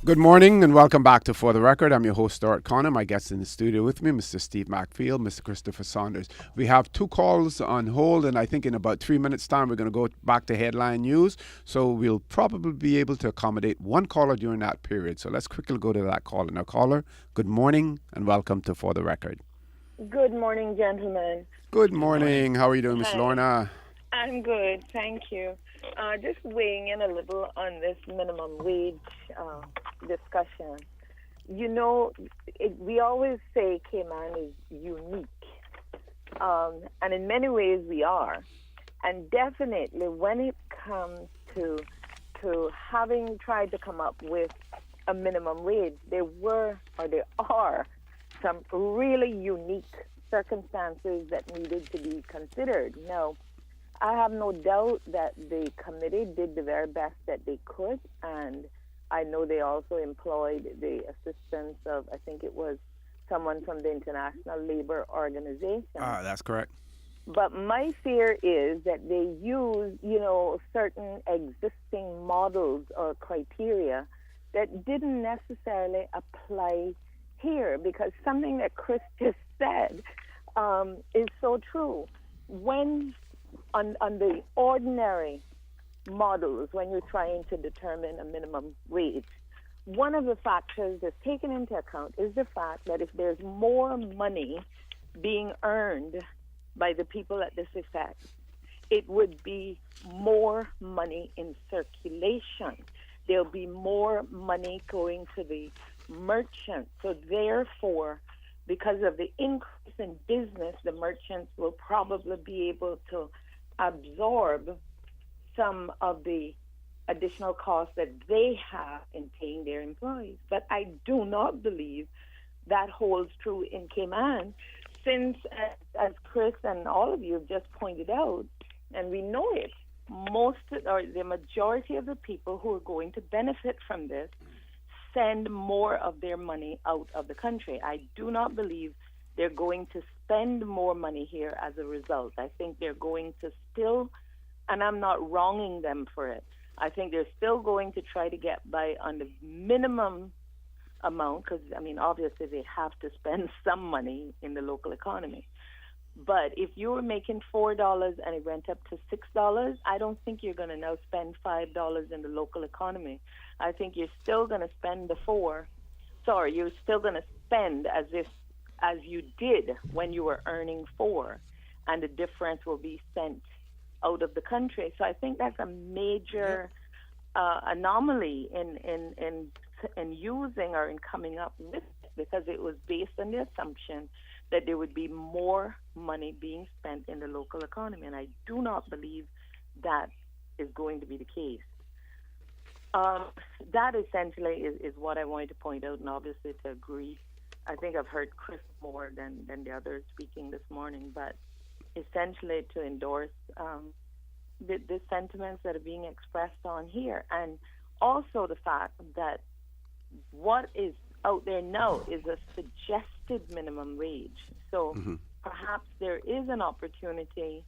Good morning and welcome back to For the Record. I'm your host, Stuart Connor. My guests in the studio with me, Mr. Steve McField, Mr. Christopher Saunders. We have 2 calls on hold, and I think in about 3 minutes' time we're going to go back to headline news. So we'll probably be able to accommodate 1 caller during that period. So let's quickly go to that caller. Now, caller, good morning and welcome to For the Record. Good morning, gentlemen. Good morning. How are you doing, Miss Hi. Lorna? I'm good, thank you. Just weighing in a little on this minimum wage discussion. You know, we always say Cayman is unique, and in many ways we are. And definitely when it comes to having tried to come up with a minimum wage, there are some really unique circumstances that needed to be considered. Now, I have no doubt that the committee did the very best that they could, and I know they also employed the assistance of, I think it was someone from the International Labor Organization. That's correct. But my fear is that they use, certain existing models or criteria that didn't necessarily apply here, because something that Chris just said is so true. When on the ordinary models, when you're trying to determine a minimum wage, one of the factors that's taken into account is the fact that if there's more money being earned by the people at this effect, it would be more money in circulation. There'll be more money going to the merchants. So therefore, because of the increase in business, the merchants will probably be able to absorb some of the additional costs that they have in paying their employees. But I do not believe that holds true in Cayman, since, as Chris and all of you have just pointed out, and we know it, the majority of the people who are going to benefit from this send more of their money out of the country. I do not believe they're going to spend more money here as a result. I think they're going to still, and I'm not wronging them for it, I think they're still going to try to get by on the minimum amount, because, obviously they have to spend some money in the local economy. But if you were making $4 and it went up to $6, I don't think you're going to now spend $5 in the local economy. I think you're still going to spend you're still going to spend as you did when you were earning $4, and the difference will be sent out of the country. So I think that's a major anomaly in using or in coming up with it, because it was based on the assumption that there would be more money being spent in the local economy, and I do not believe that is going to be the case. That essentially is what I wanted to point out, and obviously to agree. I think I've heard Chris more than the others speaking this morning, but essentially to endorse the sentiments that are being expressed on here, and also the fact that what is out there now is a suggested minimum wage. So perhaps there is an opportunity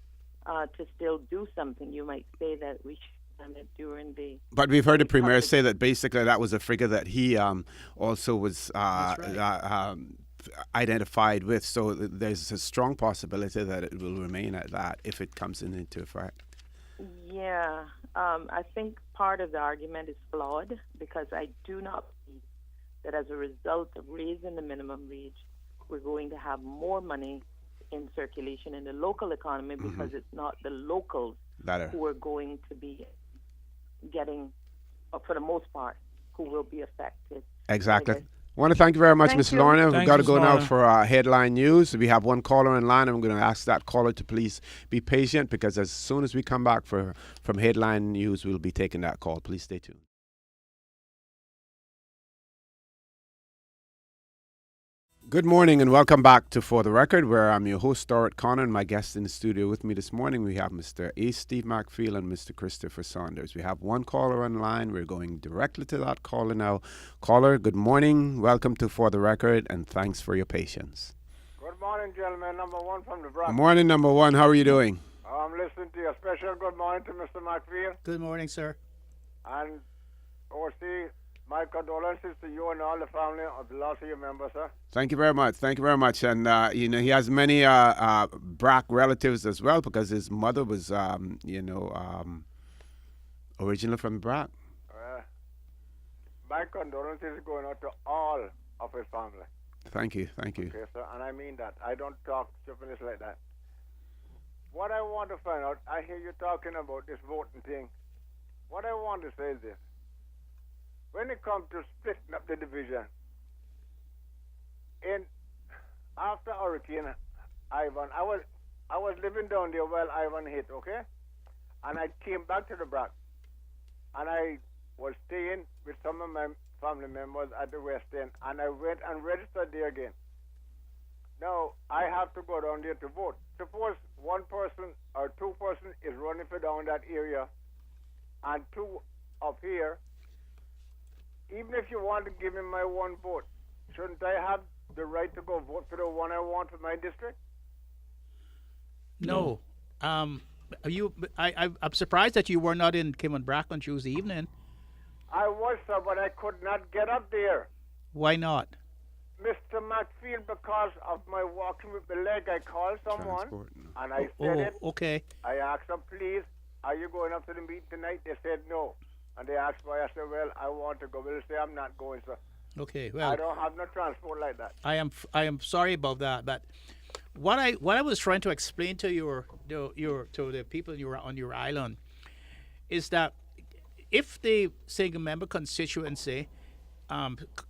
to still do something. You might say that we should have done it during the... But we've heard the Premier say that basically that was a figure that he also was identified with. So there's a strong possibility that it will remain at that if it comes into effect. Yeah, I think part of the argument is flawed, because I do not believe that as a result of raising the minimum wage, we're going to have more money in circulation in the local economy, because it's not the locals who are going to be getting, for the most part, who will be affected. Exactly. I want to thank you very much, Ms. Lorna. We've got to go now for headline news. We have one caller in line. I'm going to ask that caller to please be patient, because as soon as we come back from headline news, we'll be taking that call. Please stay tuned. Good morning and welcome back to For the Record, where I'm your host, Stuart Connor, and my guest in the studio with me this morning, we have Mr. A. Steve McFeel and Mr. Christopher Saunders. We have one caller on line. We're going directly to that caller now. Caller, good morning. Welcome to For the Record, and thanks for your patience. Good morning, gentlemen. Number one from the Bronx. Good morning, number one. How are you doing? I'm listening to you. Special good morning to Mr. McFeel. Good morning, sir. And OC, my condolences to you and all the family of the loss of your member, sir. Thank you very much. Thank you very much. And, he has many BRAC relatives as well, because his mother was, originally from BRAC. My condolences going out to all of his family. Thank you. Thank you. Okay, sir. And I mean that. I don't talk stupidness like that. What I want to find out, I hear you talking about this voting thing. What I want to say is this. When it comes to splitting up the division, after Hurricane Ivan, I was living down there while Ivan hit, okay? And I came back to the BRAC, and I was staying with some of my family members at the West End, and I went and registered there again. Now, I have to go down there to vote. Suppose one person or two person is running for down that area, and two up here. Even if you want to give me my one vote, shouldn't I have the right to go vote for the one I want for my district? No. I'm surprised that you were not in Cayman Brack on Tuesday evening. I was, sir, but I could not get up there. Why not? Mr. McField, because of my walking with the leg, I called someone, and I said it. Okay. I asked them, please, are you going up to the meeting tonight? They said no. And they asked why. I said, well, I want to go. They'll say, I'm not going, sir. Okay, well, I don't have no transport like that. I am sorry about that, but what I was trying to explain to the people on your island is that if the single member constituency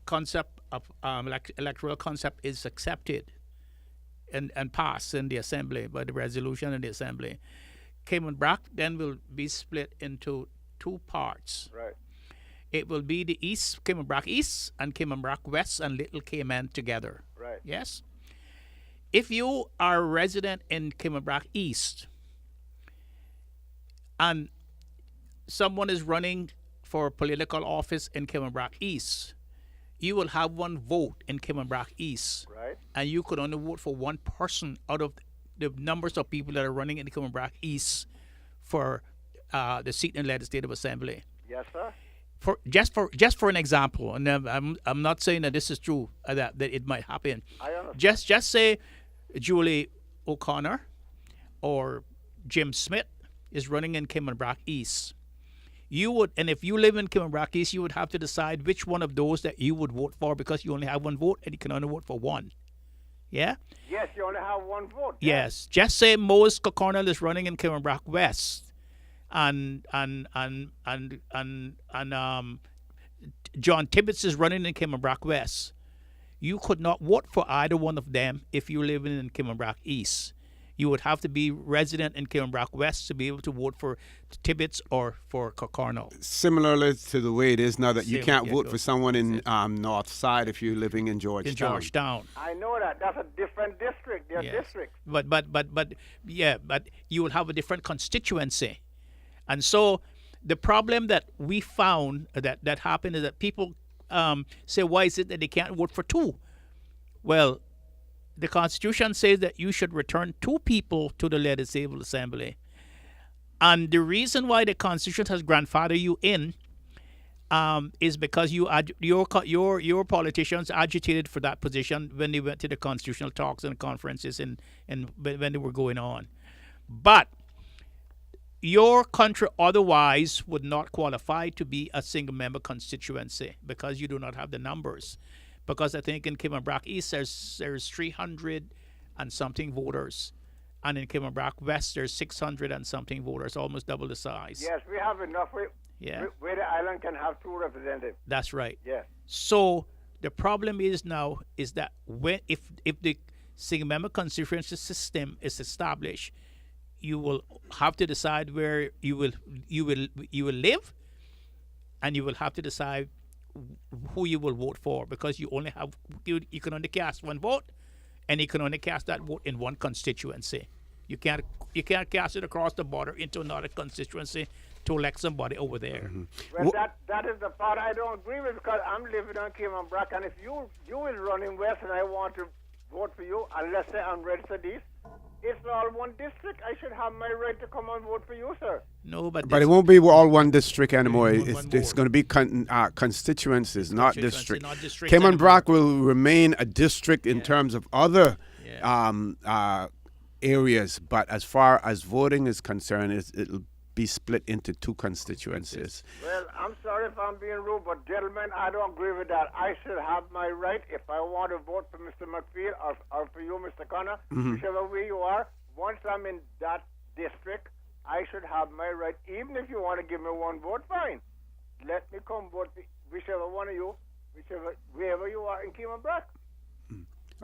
concept of electoral concept is accepted and passed in the assembly by the resolution in the assembly, Cayman Brack then will be split into two parts. Right. It will be the East, Cayman Brack East, and Cayman Brack West, and Little Cayman together. Right. Yes? If you are a resident in Cayman Brack East, and someone is running for political office in Cayman Brack East, you will have one vote in Cayman Brack East. Right. And you could only vote for one person out of the numbers of people that are running in the Cayman Brack East for the seat in the Legislative Assembly. Yes, sir. Just for an example, and I'm not saying that this is true, that it might happen. I understand. Just say Julie O'Connor or Jim Smith is running in Cayman Brack East. You would, and if you live in Cayman Brack East, you would have to decide which one of those that you would vote for, because you only have one vote and you can only vote for one. Yeah? Yes, you only have one vote. Yes. Just say Moses O'Connell is running in Cayman Brack West, and John Tibbetts is running in Cayman Brac West, you could not vote for either one of them if you're living in Cayman Brac East. You would have to be resident in Cayman Brac West to be able to vote for Tibbetts or for Cornell. Similarly to the way it is now that you Same, can't yeah, vote go. for someone in North Side if you're living in Georgetown. In Georgetown. I know that. That's a different district. They're Yes. districts. But you will have a different constituency. And so the problem that we found that happened is that people say, why is it that they can't vote for two? Well, the Constitution says that you should return two people to the Legislative Assembly. And the reason why the Constitution has grandfathered you in is because your politicians agitated for that position when they went to the constitutional talks and conferences and when they were going on. But your country otherwise would not qualify to be a single member constituency because you do not have the numbers. Because I think in Cayman Brac East there's 300 and something voters, and in Cayman Brac West there's 600 and something voters, almost double the size. Yes, we have enough Yeah, where the island can have two representatives. that's right. Yes. So the problem is now is that when if the single member constituency system is established, you will have to decide where you will live, and you will have to decide who you will vote for, because you can only cast one vote, and you can only cast that vote in one constituency. You can't cast it across the border into another constituency to elect somebody over there. Well, that is the part I don't agree with, because I'm living on Cayman Brac, and if you is running west and I want to vote for you, unless say I'm registered east, it's all one district. I should have my right to come and vote for you, sir. No, but But it won't be all one district anymore. One It's going to be constituencies, not district. not districts Cayman anymore. Brac will remain a district in terms of other Yeah. areas, but as far as voting is concerned, it'll be split into two constituencies. Well, I'm sorry if I'm being rude, but gentlemen, I don't agree with that. I should have my right if I want to vote for Mr. McField or for you, Mr. Connor, whichever way you are. Once I'm in that district, I should have my right. Even if you want to give me one vote, fine. Let me come vote for whichever one of you, wherever you are in Cayman Brac.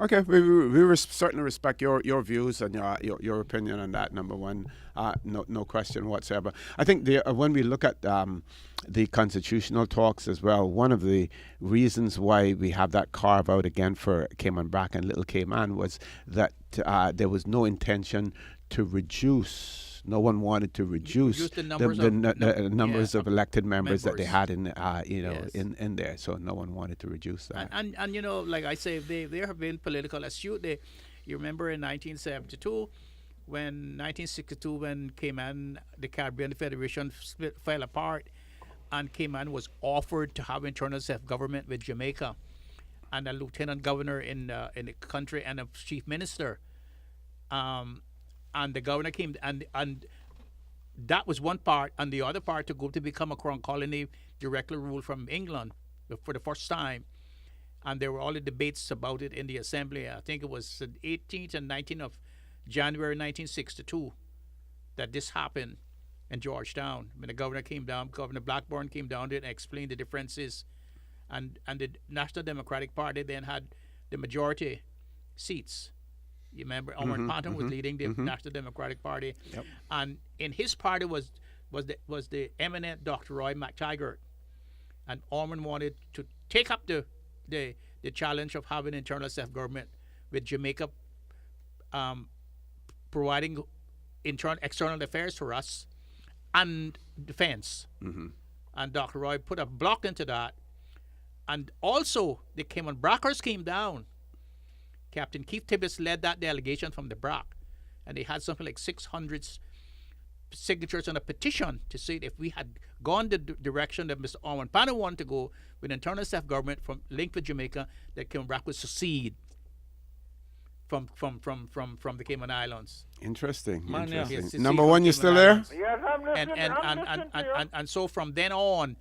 Okay, we certainly respect your views and your opinion on that. Number one, no question whatsoever. I think when we look at the constitutional talks as well, one of the reasons why we have that carve out again for Cayman Brac and Little Cayman was that there was no intention to reduce. No one wanted to reduce the numbers of elected members that they had in Yes. in there. So no one wanted to reduce that. And you know, like I say, there have been political astute. You remember in 1972, when Cayman, the Caribbean Federation fell apart, and Cayman was offered to have internal self-government with Jamaica, and a lieutenant governor in the country and a chief minister. And the governor came, and that was one part, and the other part to become a crown colony directly ruled from England for the first time. And there were all the debates about it in the assembly. I think it was the 18th and 19th of January 1962 that this happened in Georgetown. When the governor came down, Governor Blackburn came down there and explained the differences. And the National Democratic Party then had the majority seats. You remember Omar Panton was leading the National Democratic Party, and in his party was the eminent Dr. Roy McTaggart, and Orman wanted to take up the challenge of having internal self-government with Jamaica providing external affairs for us and defense. And Dr. Roy put a block into that, and also the Cayman Brackers came down. Captain Keith Tibbetts led that delegation from the Brac, and they had something like 600 signatures on a petition to say that if we had gone the direction that Mr. Orman Panton wanted to go with internal self-government from linked with Jamaica, that Cayman Brac would secede from the Cayman Islands. Interesting. Man, yeah. Yes, secede Number from one, you Cayman still there? Islands. Yes, I'm listening. And so from then on,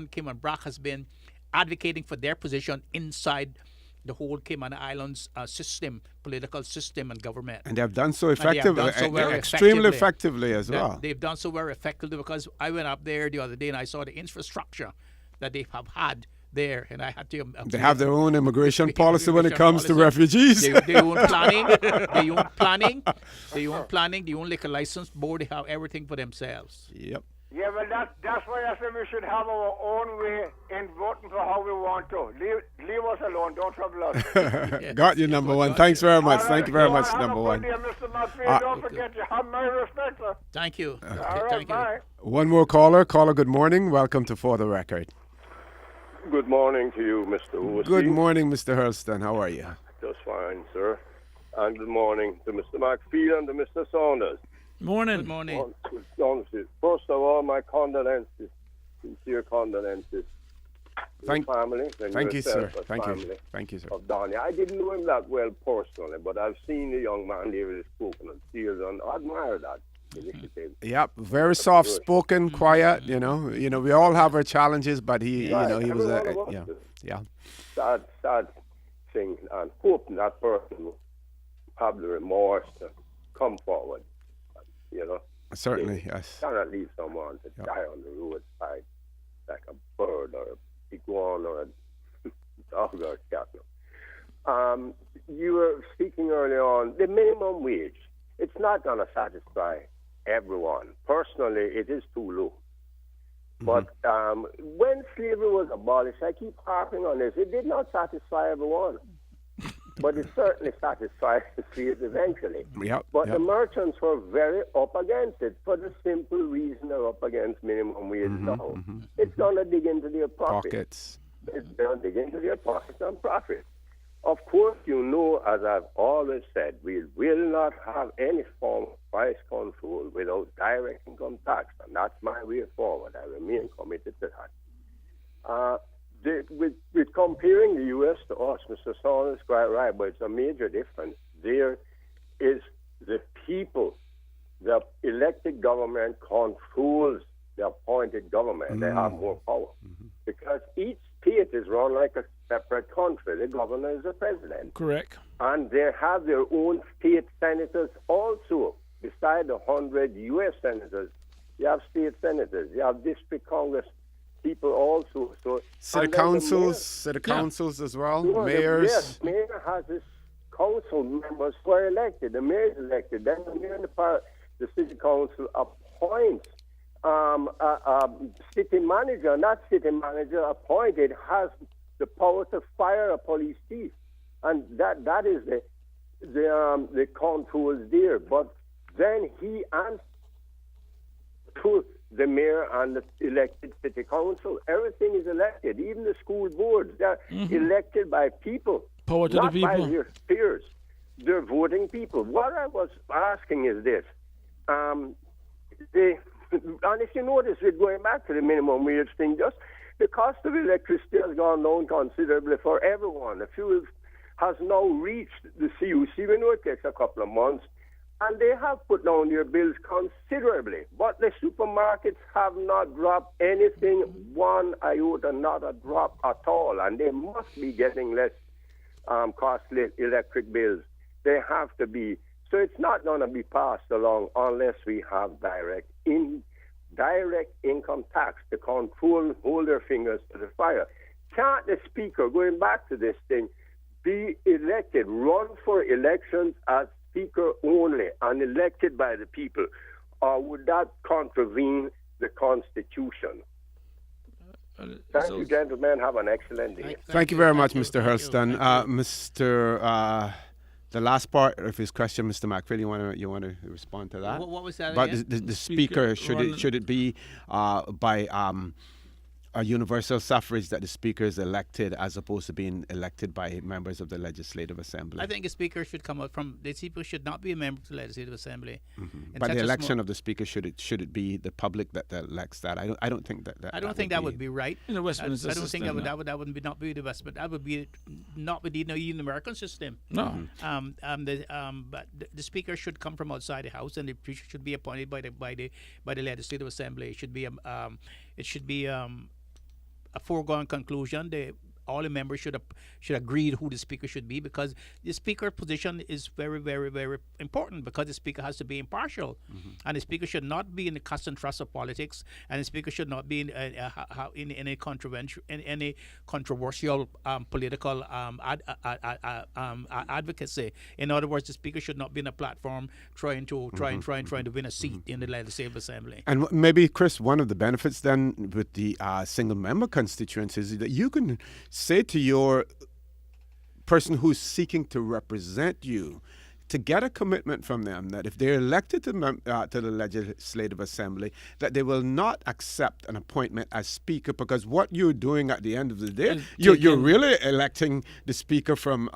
Cayman Brac has been advocating for their position inside the whole Cayman Islands system, political system, and government. And they have done so And they have effectively, done so very extremely effectively. effectively as well. They've done so very effectively, because I went up there the other day and I saw the infrastructure that they have had there, and I had to. They have their own immigration policy when it immigration comes to policy. refugees. They own planning. They own planning. They own planning. They own liquor license board. They have everything for themselves. Yep. Yeah, well, that's why I say we should have our own way in voting for how we want to. Leave us alone. Don't trouble us. Got you, number one. Thanks very much. Thank you very much, number one. Have a good day, Mr. McPhee. Don't forget, you have my respect, sir. Thank you. All right, Thank you. bye. One more caller. Caller, good morning. Welcome to For the Record. Good morning to you, Mr. Hussein. Good morning, Mr. Hurlston. How are you? Just fine, sir. And good morning to Mr. McPhee and to Mr. Saunders. Morning. Good morning. First of all, my condolences, sincere condolences to Thank- the family. And Thank you, sir. yourself as Thank you. family Thank you, sir. Of Donnie. I didn't know him that well personally, but I've seen the young man there with spoken on tears, and I admire that initiative. Yep, very soft-spoken, quiet. You know, we all have our challenges, but he was yeah. Sad thing, and hoping that person will have the remorse to come forward. You know, Certainly, yes. cannot leave someone to die on the roadside like a bird or a iguana or a dog or a cat. You were speaking earlier on the minimum wage. It's not going to satisfy everyone. Personally, it is too low. But when slavery was abolished, I keep harping on this, it did not satisfy everyone. But it certainly satisfied the slaves eventually. Yep, But yep. the merchants were very up against it for the simple reason they're up against minimum wage now. It's going to dig into their Pockets. It's going to dig into their pockets and profit. Of course, you know, as I've always said, we will not have any form of price control without direct income tax, and that's my way forward. I remain committed to that. With comparing the U.S. to us, Mr. Saunders is quite right, but it's a major difference. There is the people, the elected government controls the appointed government. They have more power. Because each state is run like a separate country. The governor is the president. Correct. And they have their own state senators also. Beside the 100 U.S. senators, you have state senators. You have district congress people also. So City and then the councils as well, mayor- mayors. Yes, mayor has his council members who are elected. The mayor is elected. Then the mayor and the city council appoints city manager. And that city manager appointed has the power to fire a police chief, and that is the controls there. But then he answers to the mayor and the elected city council. Everything is elected. Even the school boards, they're elected by people, Power to not the by people. their peers. They're voting people. What I was asking is this. And if you notice, we're going back to the minimum wage thing, just the cost of electricity has gone down considerably for everyone. The fuel has now reached the CUC. We know it takes a couple of months, and they have put down their bills considerably. But the supermarkets have not dropped anything, one iota, not a drop at all, and they must be getting less costly electric bills. They have to be. So it's not going to be passed along unless we have direct income tax to control and hold their fingers to the fire. Can't the speaker, going back to this thing, be elected, run for elections as speaker only and elected by the people? Or would that contravene the Constitution? Thank you, gentlemen. Have an excellent day. Thank you very much, Mr. Hurlston. The last part of his question, Mr. McPhee, you want to respond to that? What was that But again? the speaker, should it be by a universal suffrage that the speaker is elected as opposed to being elected by members of the Legislative Assembly? I think the speaker should come out from the speaker should not be a member of the Legislative Assembly. By the election of the speaker, should it be the public that elects that? I don't think that. I don't think that would be right. In the Westminster I don't think system, that would not be the West, but that would be not within the American system. No. But the speaker should come from outside the House, and the speaker should be appointed by the Legislative Assembly. It should be a foregone conclusion. all the members should agree who the speaker should be, because the speaker position is very, very, very important, because the speaker has to be impartial, and the speaker should not be in the cast and thrust of politics, and the speaker should not be in any controversial political advocacy. In other words, the speaker should not be in a platform trying to win a seat in the Legislative Assembly. And maybe, Chris, one of the benefits then with the single member constituencies is that you can say to your person who's seeking to represent you, to get a commitment from them that if they're elected to the Legislative Assembly, that they will not accept an appointment as Speaker, because what you're doing at the end of the day, you're really electing the Speaker from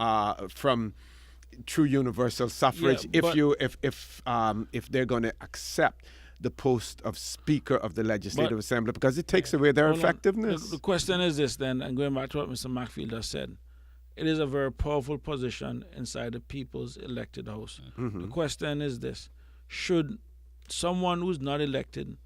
true universal suffrage. If they're going to accept the post of Speaker of the Legislative Assembly, because it takes away their effectiveness. The question is this then, and going back to what Mr. Macfield has said, it is a very powerful position inside the people's elected house. The question is this: should someone who's not elected,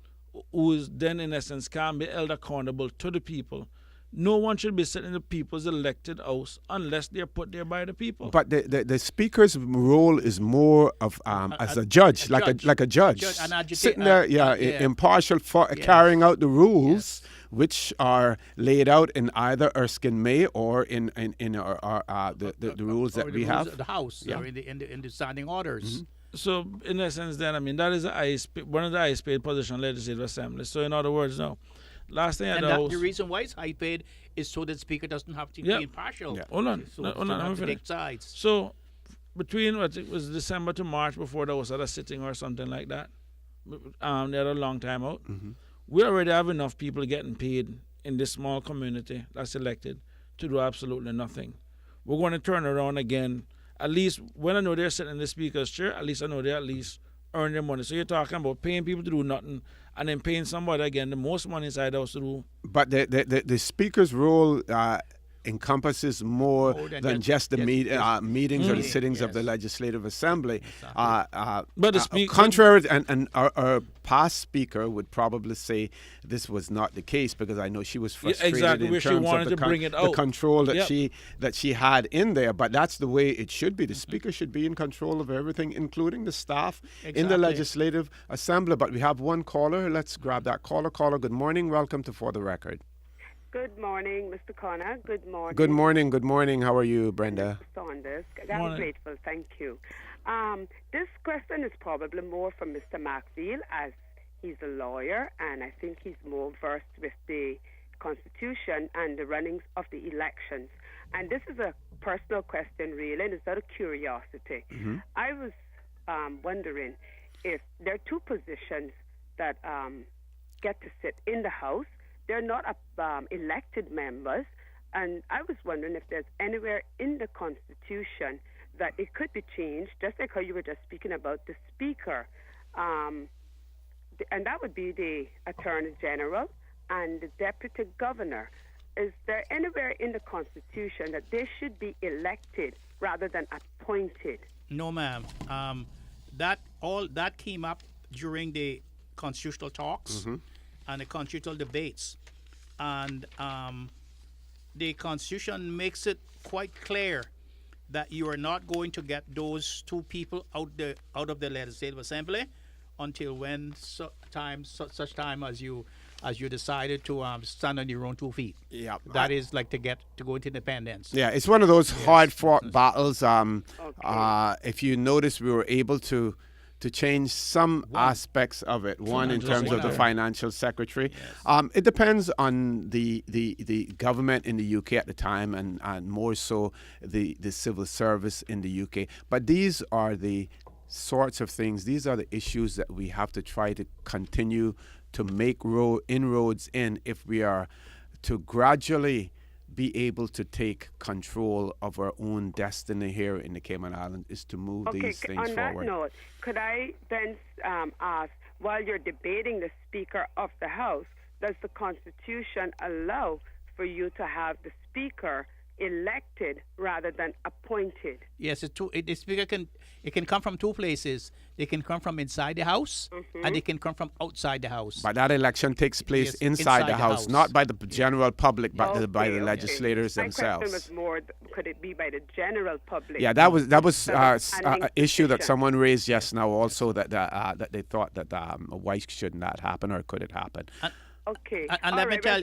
who is then in essence can be held accountable to the people, no one should be sitting in the people's elected house unless they're put there by the people. But the speaker's role is more of as a judge, like a judge, sitting there, impartial, carrying out the rules, which are laid out in either Erskine May or in the rules that we have. The House, or in the standing orders. So in essence, then that is one of the highest paid positions in the Legislative Assembly. So in other words, no. Last thing the reason why it's high paid is so that the speaker doesn't have to be impartial. Yeah. Hold on. So not to take sides. So between it was December to March before there was a sitting or something like that. They had a long time out. We already have enough people getting paid in this small community that's elected to do absolutely nothing. We're going to turn around again. At least when I know they're sitting in the speaker's chair, at least I know they at least earn their money. So you're talking about paying people to do nothing and then paying somebody again the most money inside the house to do. But the speaker's role encompasses more than just the meetings or the sittings of the Legislative Assembly. But the speaker, contrary, and our past speaker would probably say this was not the case, because I know she was frustrated in terms of the control that she had in there. But that's the way it should be. The speaker should be in control of everything, including the staff in the Legislative Assembly. But we have one caller. Let's grab that caller. Caller, good morning. Welcome to For the Record. Good morning, Mr. Connor. Good morning. Good morning. Good morning. How are you, Brenda? Saunders. I'm grateful. Thank you. This question is probably more from Mr. Macfield, as he's a lawyer, and I think he's more versed with the Constitution and the runnings of the elections. And this is a personal question, really, and it's out of curiosity. I was wondering if there are two positions that get to sit in the House. They're not elected members, and I was wondering if there's anywhere in the Constitution that it could be changed, just like how you were just speaking about the Speaker, and that would be the Attorney General and the Deputy Governor. Is there anywhere in the Constitution that they should be elected rather than appointed? No, ma'am. That came up during the constitutional talks and the constitutional debates, and the Constitution makes it quite clear that you are not going to get those two people out of the Legislative Assembly until when such time as you decided to stand on your own 2 feet. Yeah, that is like to go into independence. Yeah, it's one of those hard-fought battles. If you notice, we were able to change some aspects of it. One, in terms of the financial secretary. It depends on the government in the UK at the time, and more so the civil service in the UK. But these are the sorts of things, these are the issues that we have to try to continue to make inroads in if we are to gradually be able to take control of our own destiny here in the Cayman Islands, is to move these things on forward. On that note, could I then ask, while you're debating the Speaker of the House, does the Constitution allow for you to have the Speaker elected rather than appointed. Yes, the speaker can come from two places. They can come from inside the house, and they can come from outside the house. But that election takes place Yes, inside the house, not by the general public, but by the Okay. legislators My themselves. question was more, could it be by the general public? Yeah, that was an issue that position. someone raised just now. Also, that they thought that why should not happen, or could it happen? Okay. And let me tell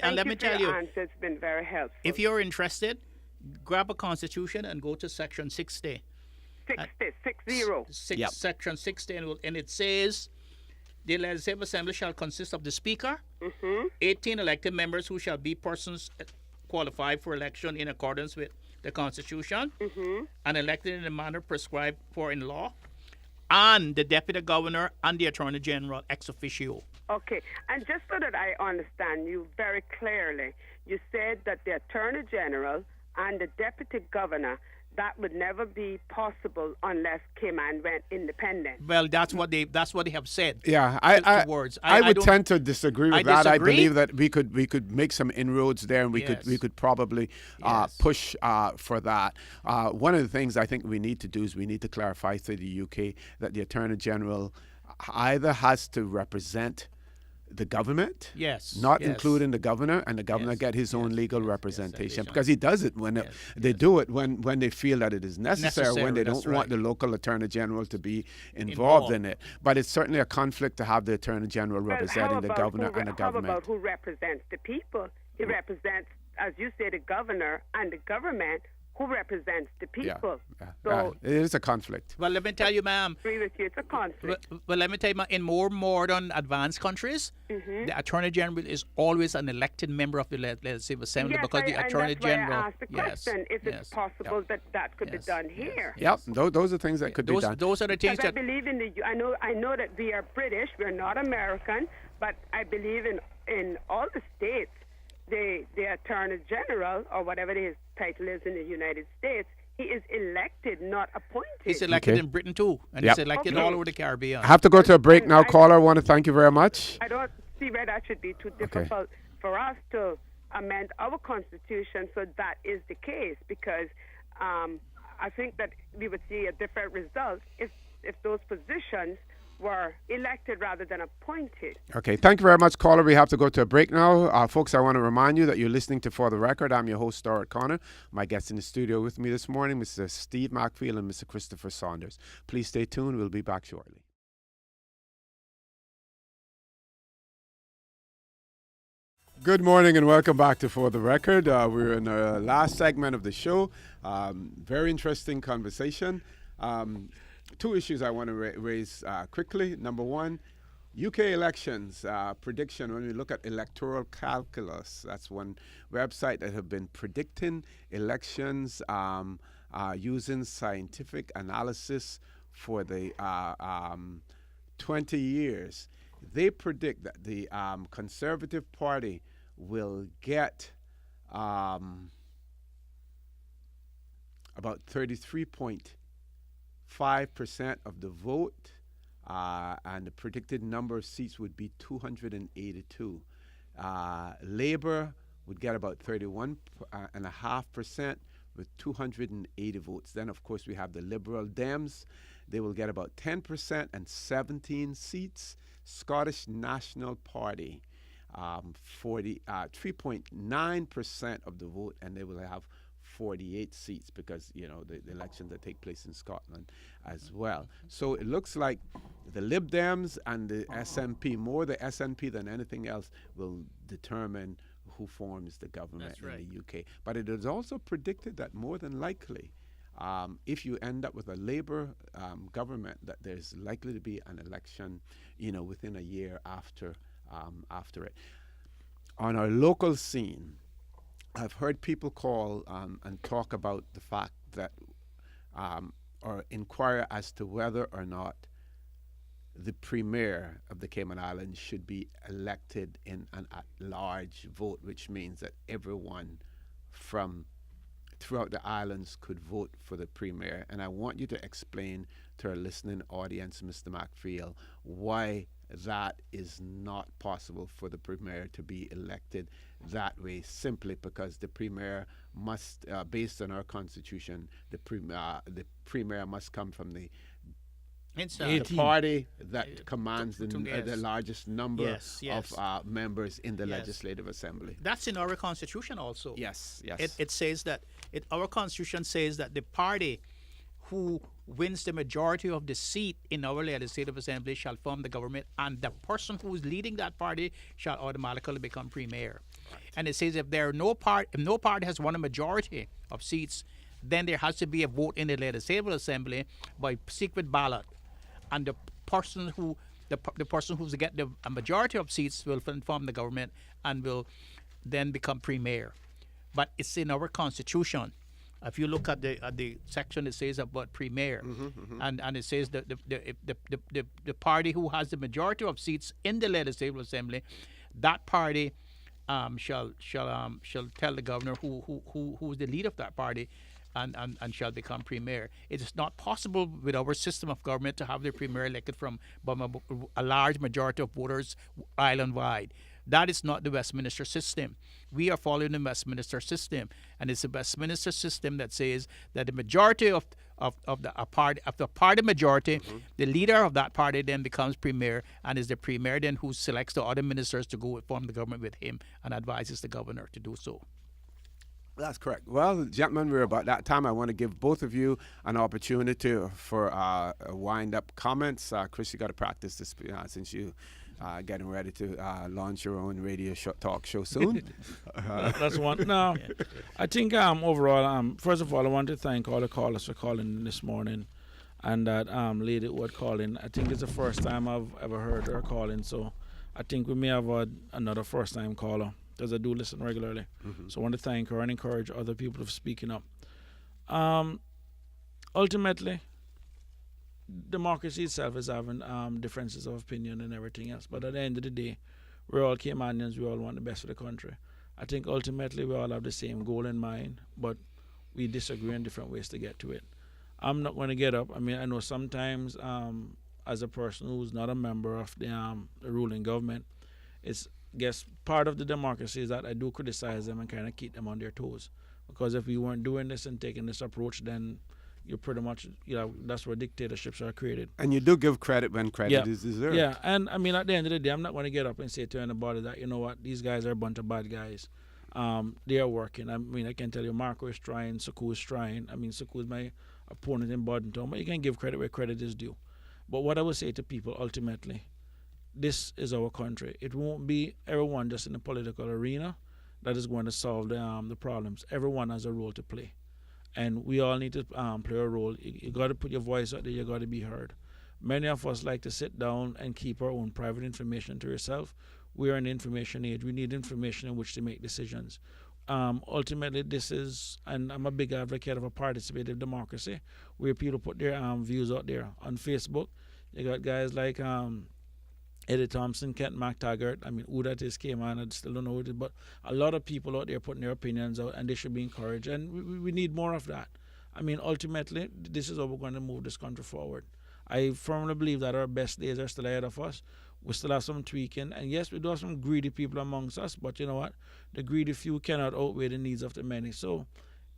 you, answer. It's been very helpful. if you're interested, grab a constitution and go to section 60. 60. Yep. Section 60, and it says the legislative assembly shall consist of the speaker, 18 elected members who shall be persons qualified for election in accordance with the constitution and elected in the manner prescribed for in law, and the deputy governor and the attorney general ex officio. Okay. And just so that I understand you very clearly, you said that the attorney general and the deputy governor, that would never be possible unless Cayman went independent. Well, that's what they have said. Yeah, Just the words. I would don't- tend to disagree with I that. disagree. I believe that we could make some inroads there, and we Yes. could probably Yes. push for that. One of the things I think we need to do is we need to clarify to the UK that the Attorney General either has to represent the government, Yes, not yes. including the governor, and the governor Yes, get his own yes, legal yes, representation, yes, because he does it when they do it when they feel that it is necessary, when they Necessary, don't want that's the local attorney general to be involved in it. But it's certainly a conflict to have the attorney general representing the governor and the How government. about who represents the people? He represents, as you say, the governor and the government, who represents the people. So it is a conflict. Well, let me tell you, ma'am. I agree with you. It's a conflict. Well, let me tell you, in more modern, advanced countries, the attorney general is always an elected member of the legislative assembly, Yes, because the and attorney that's why general. I asked the question: Is it possible that could be done here? Yep, those are things that could be done. Those are the things Because I that. believe in the. I know that we are British. We're not American, but I believe in all the states. The attorney general, or whatever his title is in the United States, he is elected, not appointed. He's elected Okay. in Britain too, and Yep. he's elected all over the Caribbean. I have to go to a break now, caller. I want to thank you very much. I don't see where that should be too difficult for us to amend our constitution so that is the case, because I think that we would see a different result if those positions were elected rather than appointed. Okay, thank you very much, caller. We have to go to a break now. Folks, I want to remind you that you're listening to For the Record. I'm your host, Stuart Connor. My guests in the studio with me this morning, Mr. Steve Macfield and Mr. Christopher Saunders. Please stay tuned. We'll be back shortly. Good morning and welcome back to For the Record. We're in our last segment of the show. Very interesting conversation. Two issues I want to raise quickly. Number one, UK elections prediction. When we look at electoral calculus, that's one website that have been predicting elections using scientific analysis for the 20 years. They predict that the Conservative Party will get about 33.5% of the vote, and the predicted number of seats would be 282. Labour would get about 31.5% with 280 votes. Then, of course, we have the Liberal Dems. They will get about 10% and 17 seats. Scottish National Party, 3.9% of the vote, and they will have 48 seats, because the elections that take place in Scotland as well. So it looks like the Lib Dems and the SNP, more the SNP than anything else, will determine who forms the government in the UK. But it is also predicted that more than likely, if you end up with a Labour government, that there's likely to be an election, within a year after it. On our local scene, I've heard people call and talk about the fact that, or inquire as to whether or not the Premier of the Cayman Islands should be elected in an at-large vote, which means that everyone from throughout the islands could vote for the Premier. And I want you to explain to our listening audience, Mr. Macfield, why that is not possible for the premier to be elected that way, simply because the premier must, based on our constitution, the premier must come from the party that commands the largest number of members in the legislative assembly. That's in our constitution also. Yes. It says that our constitution says that the party who wins the majority of the seat in our legislative assembly shall form the government, and the person who is leading that party shall automatically become premier. And it says if no party has won a majority of seats, then there has to be a vote in the legislative assembly by secret ballot. And the person who's to get a majority of seats will form the government and will then become premier. But it's in our constitution. If you look at the section, it says about premier, and it says that the party who has the majority of seats in the legislative assembly, that party shall tell the governor who is the leader of that party, and shall become premier. It is not possible with our system of government to have the premier elected from a large majority of voters island-wide. That is not the Westminster system. We are following the Westminster system, and it's the Westminster system that says that the majority of the party majority, the leader of that party then becomes premier, and is the premier then who selects the other ministers to go form the government with him and advises the governor to do so. That's correct. Well, gentlemen, we're about that time. I want to give both of you an opportunity for wind-up comments. Chris, you got to practice this since you getting ready to launch your own radio talk show soon. That's one. No, I think overall, first of all, I want to thank all the callers for calling this morning, and that lady who had called in. I think it's the first time I've ever heard her calling, so I think we may have another first-time caller, because I do listen regularly. So I want to thank her and encourage other people for speaking up. Ultimately, democracy itself is having differences of opinion and everything else. But at the end of the day, we're all Caymanians. We all want the best for the country. I think ultimately we all have the same goal in mind, but we disagree in different ways to get to it. I'm not going to get up. I mean, I know sometimes as a person who's not a member of the ruling government, it's guess part of the democracy is that I do criticize them and kind of keep them on their toes. Because if we weren't doing this and taking this approach, then you're pretty much, that's where dictatorships are created. And you do give credit when credit is deserved. Yeah, and I mean, at the end of the day, I'm not going to get up and say to anybody that, you know what, these guys are a bunch of bad guys. They are working. I mean, I can tell you Marco is trying, Suku is trying. I mean, Suku is my opponent in Bodentown, but you can give credit where credit is due. But what I would say to people ultimately, this is our country. It won't be everyone just in the political arena that is going to solve the problems. Everyone has a role to play. And we all need to play a role. You got to put your voice out there. You got to be heard. Many of us like to sit down and keep our own private information to yourself. We are in the information age. We need information in which to make decisions. Ultimately, this is, and I'm a big advocate of a participative democracy where people put their views out there. On Facebook, you got guys like Eddie Thompson, Kent McTaggart. I mean, who that is, Cayman, I still don't know who it is, but a lot of people out there putting their opinions out, and they should be encouraged. And we need more of that. I mean, ultimately, this is how we're going to move this country forward. I firmly believe that our best days are still ahead of us. We still have some tweaking. And yes, we do have some greedy people amongst us, but you know what? The greedy few cannot outweigh the needs of the many. So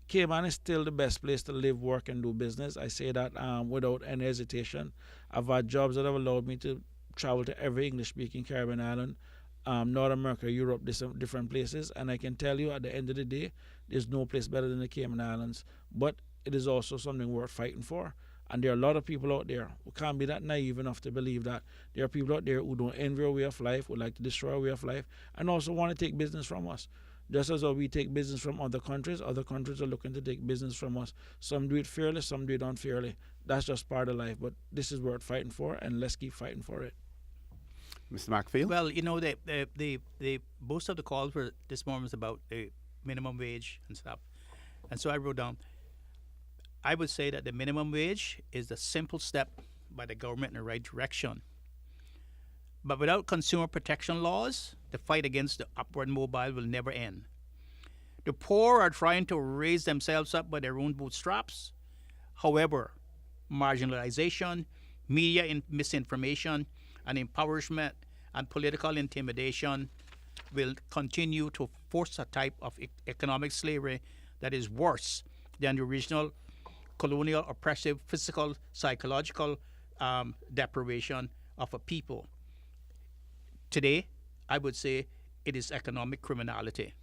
Cayman is still the best place to live, work, and do business. I say that without any hesitation. I've had jobs that have allowed me to travel to every English-speaking Caribbean island, North America, Europe, different places. And I can tell you, at the end of the day, there's no place better than the Cayman Islands. But it is also something worth fighting for. And there are a lot of people out there who can't be that naive enough to believe that there are people out there who don't envy our way of life, would like to destroy our way of life, and also want to take business from us. Just as we take business from other countries are looking to take business from us. Some do it fairly, some do it unfairly. That's just part of life. But this is worth fighting for, and let's keep fighting for it. Mr. McField? Well, you know, the most of the calls for this morning was about the minimum wage and stuff. And so I wrote down, I would say that the minimum wage is the simple step by the government in the right direction. But without consumer protection laws, the fight against the upward mobile will never end. The poor are trying to raise themselves up by their own bootstraps. However, marginalization, media misinformation, and impoverishment and political intimidation will continue to force a type of economic slavery that is worse than the original colonial oppressive physical, psychological deprivation of a people. Today, I would say it is economic criminality.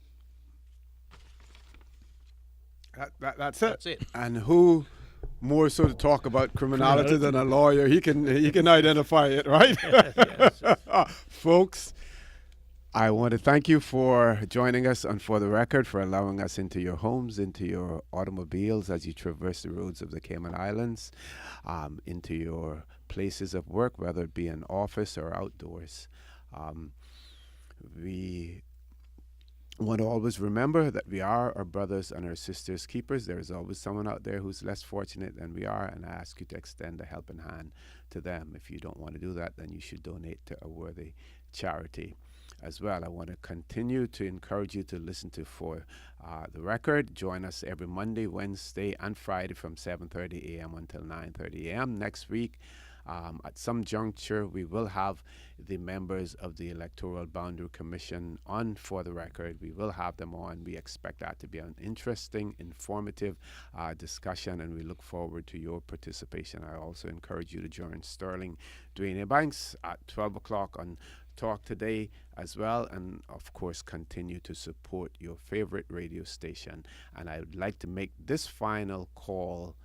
That's it. That's it. And who more so to talk about criminality than a lawyer? He can identify it, right? Yes. Folks, I want to thank you for joining us on For the Record, for allowing us into your homes, into your automobiles as you traverse the roads of the Cayman Islands, into your places of work, whether it be an office or outdoors. We want to always remember that we are our brothers and our sisters' keepers. There is always someone out there who's less fortunate than we are, and I ask you to extend a helping hand to them. If you don't want to do that, then you should donate to a worthy charity as well. I want to continue to encourage you to listen to For the Record. Join us every Monday, Wednesday, and Friday from 7:30 a.m. until 9:30 a.m. Next week, at some juncture, we will have the members of the Electoral Boundary Commission on For the Record. We will have them on. We expect that to be an interesting, informative discussion, and we look forward to your participation. I also encourage you to join Sterling Dwayne Banks at 12 o'clock on Talk Today as well, and of course continue to support your favorite radio station. And I would like to make this final call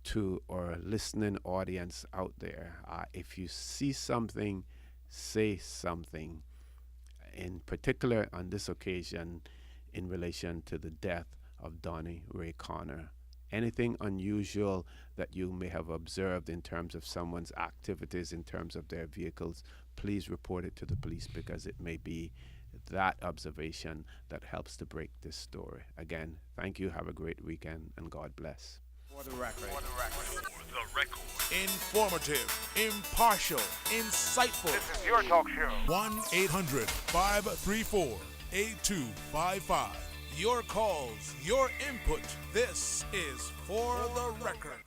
to our listening audience out there. If you see something, say something, in particular on this occasion in relation to the death of Donnie Ray Connor. Anything unusual that you may have observed in terms of someone's activities, in terms of their vehicles, please report it to the police, because it may be that observation that helps to break this story. Again, thank you. Have a great weekend, and God bless. For the record. For the record. Informative, impartial, insightful. This is your talk show. 1-800-534-8255. Your calls, your input. This is For the Record.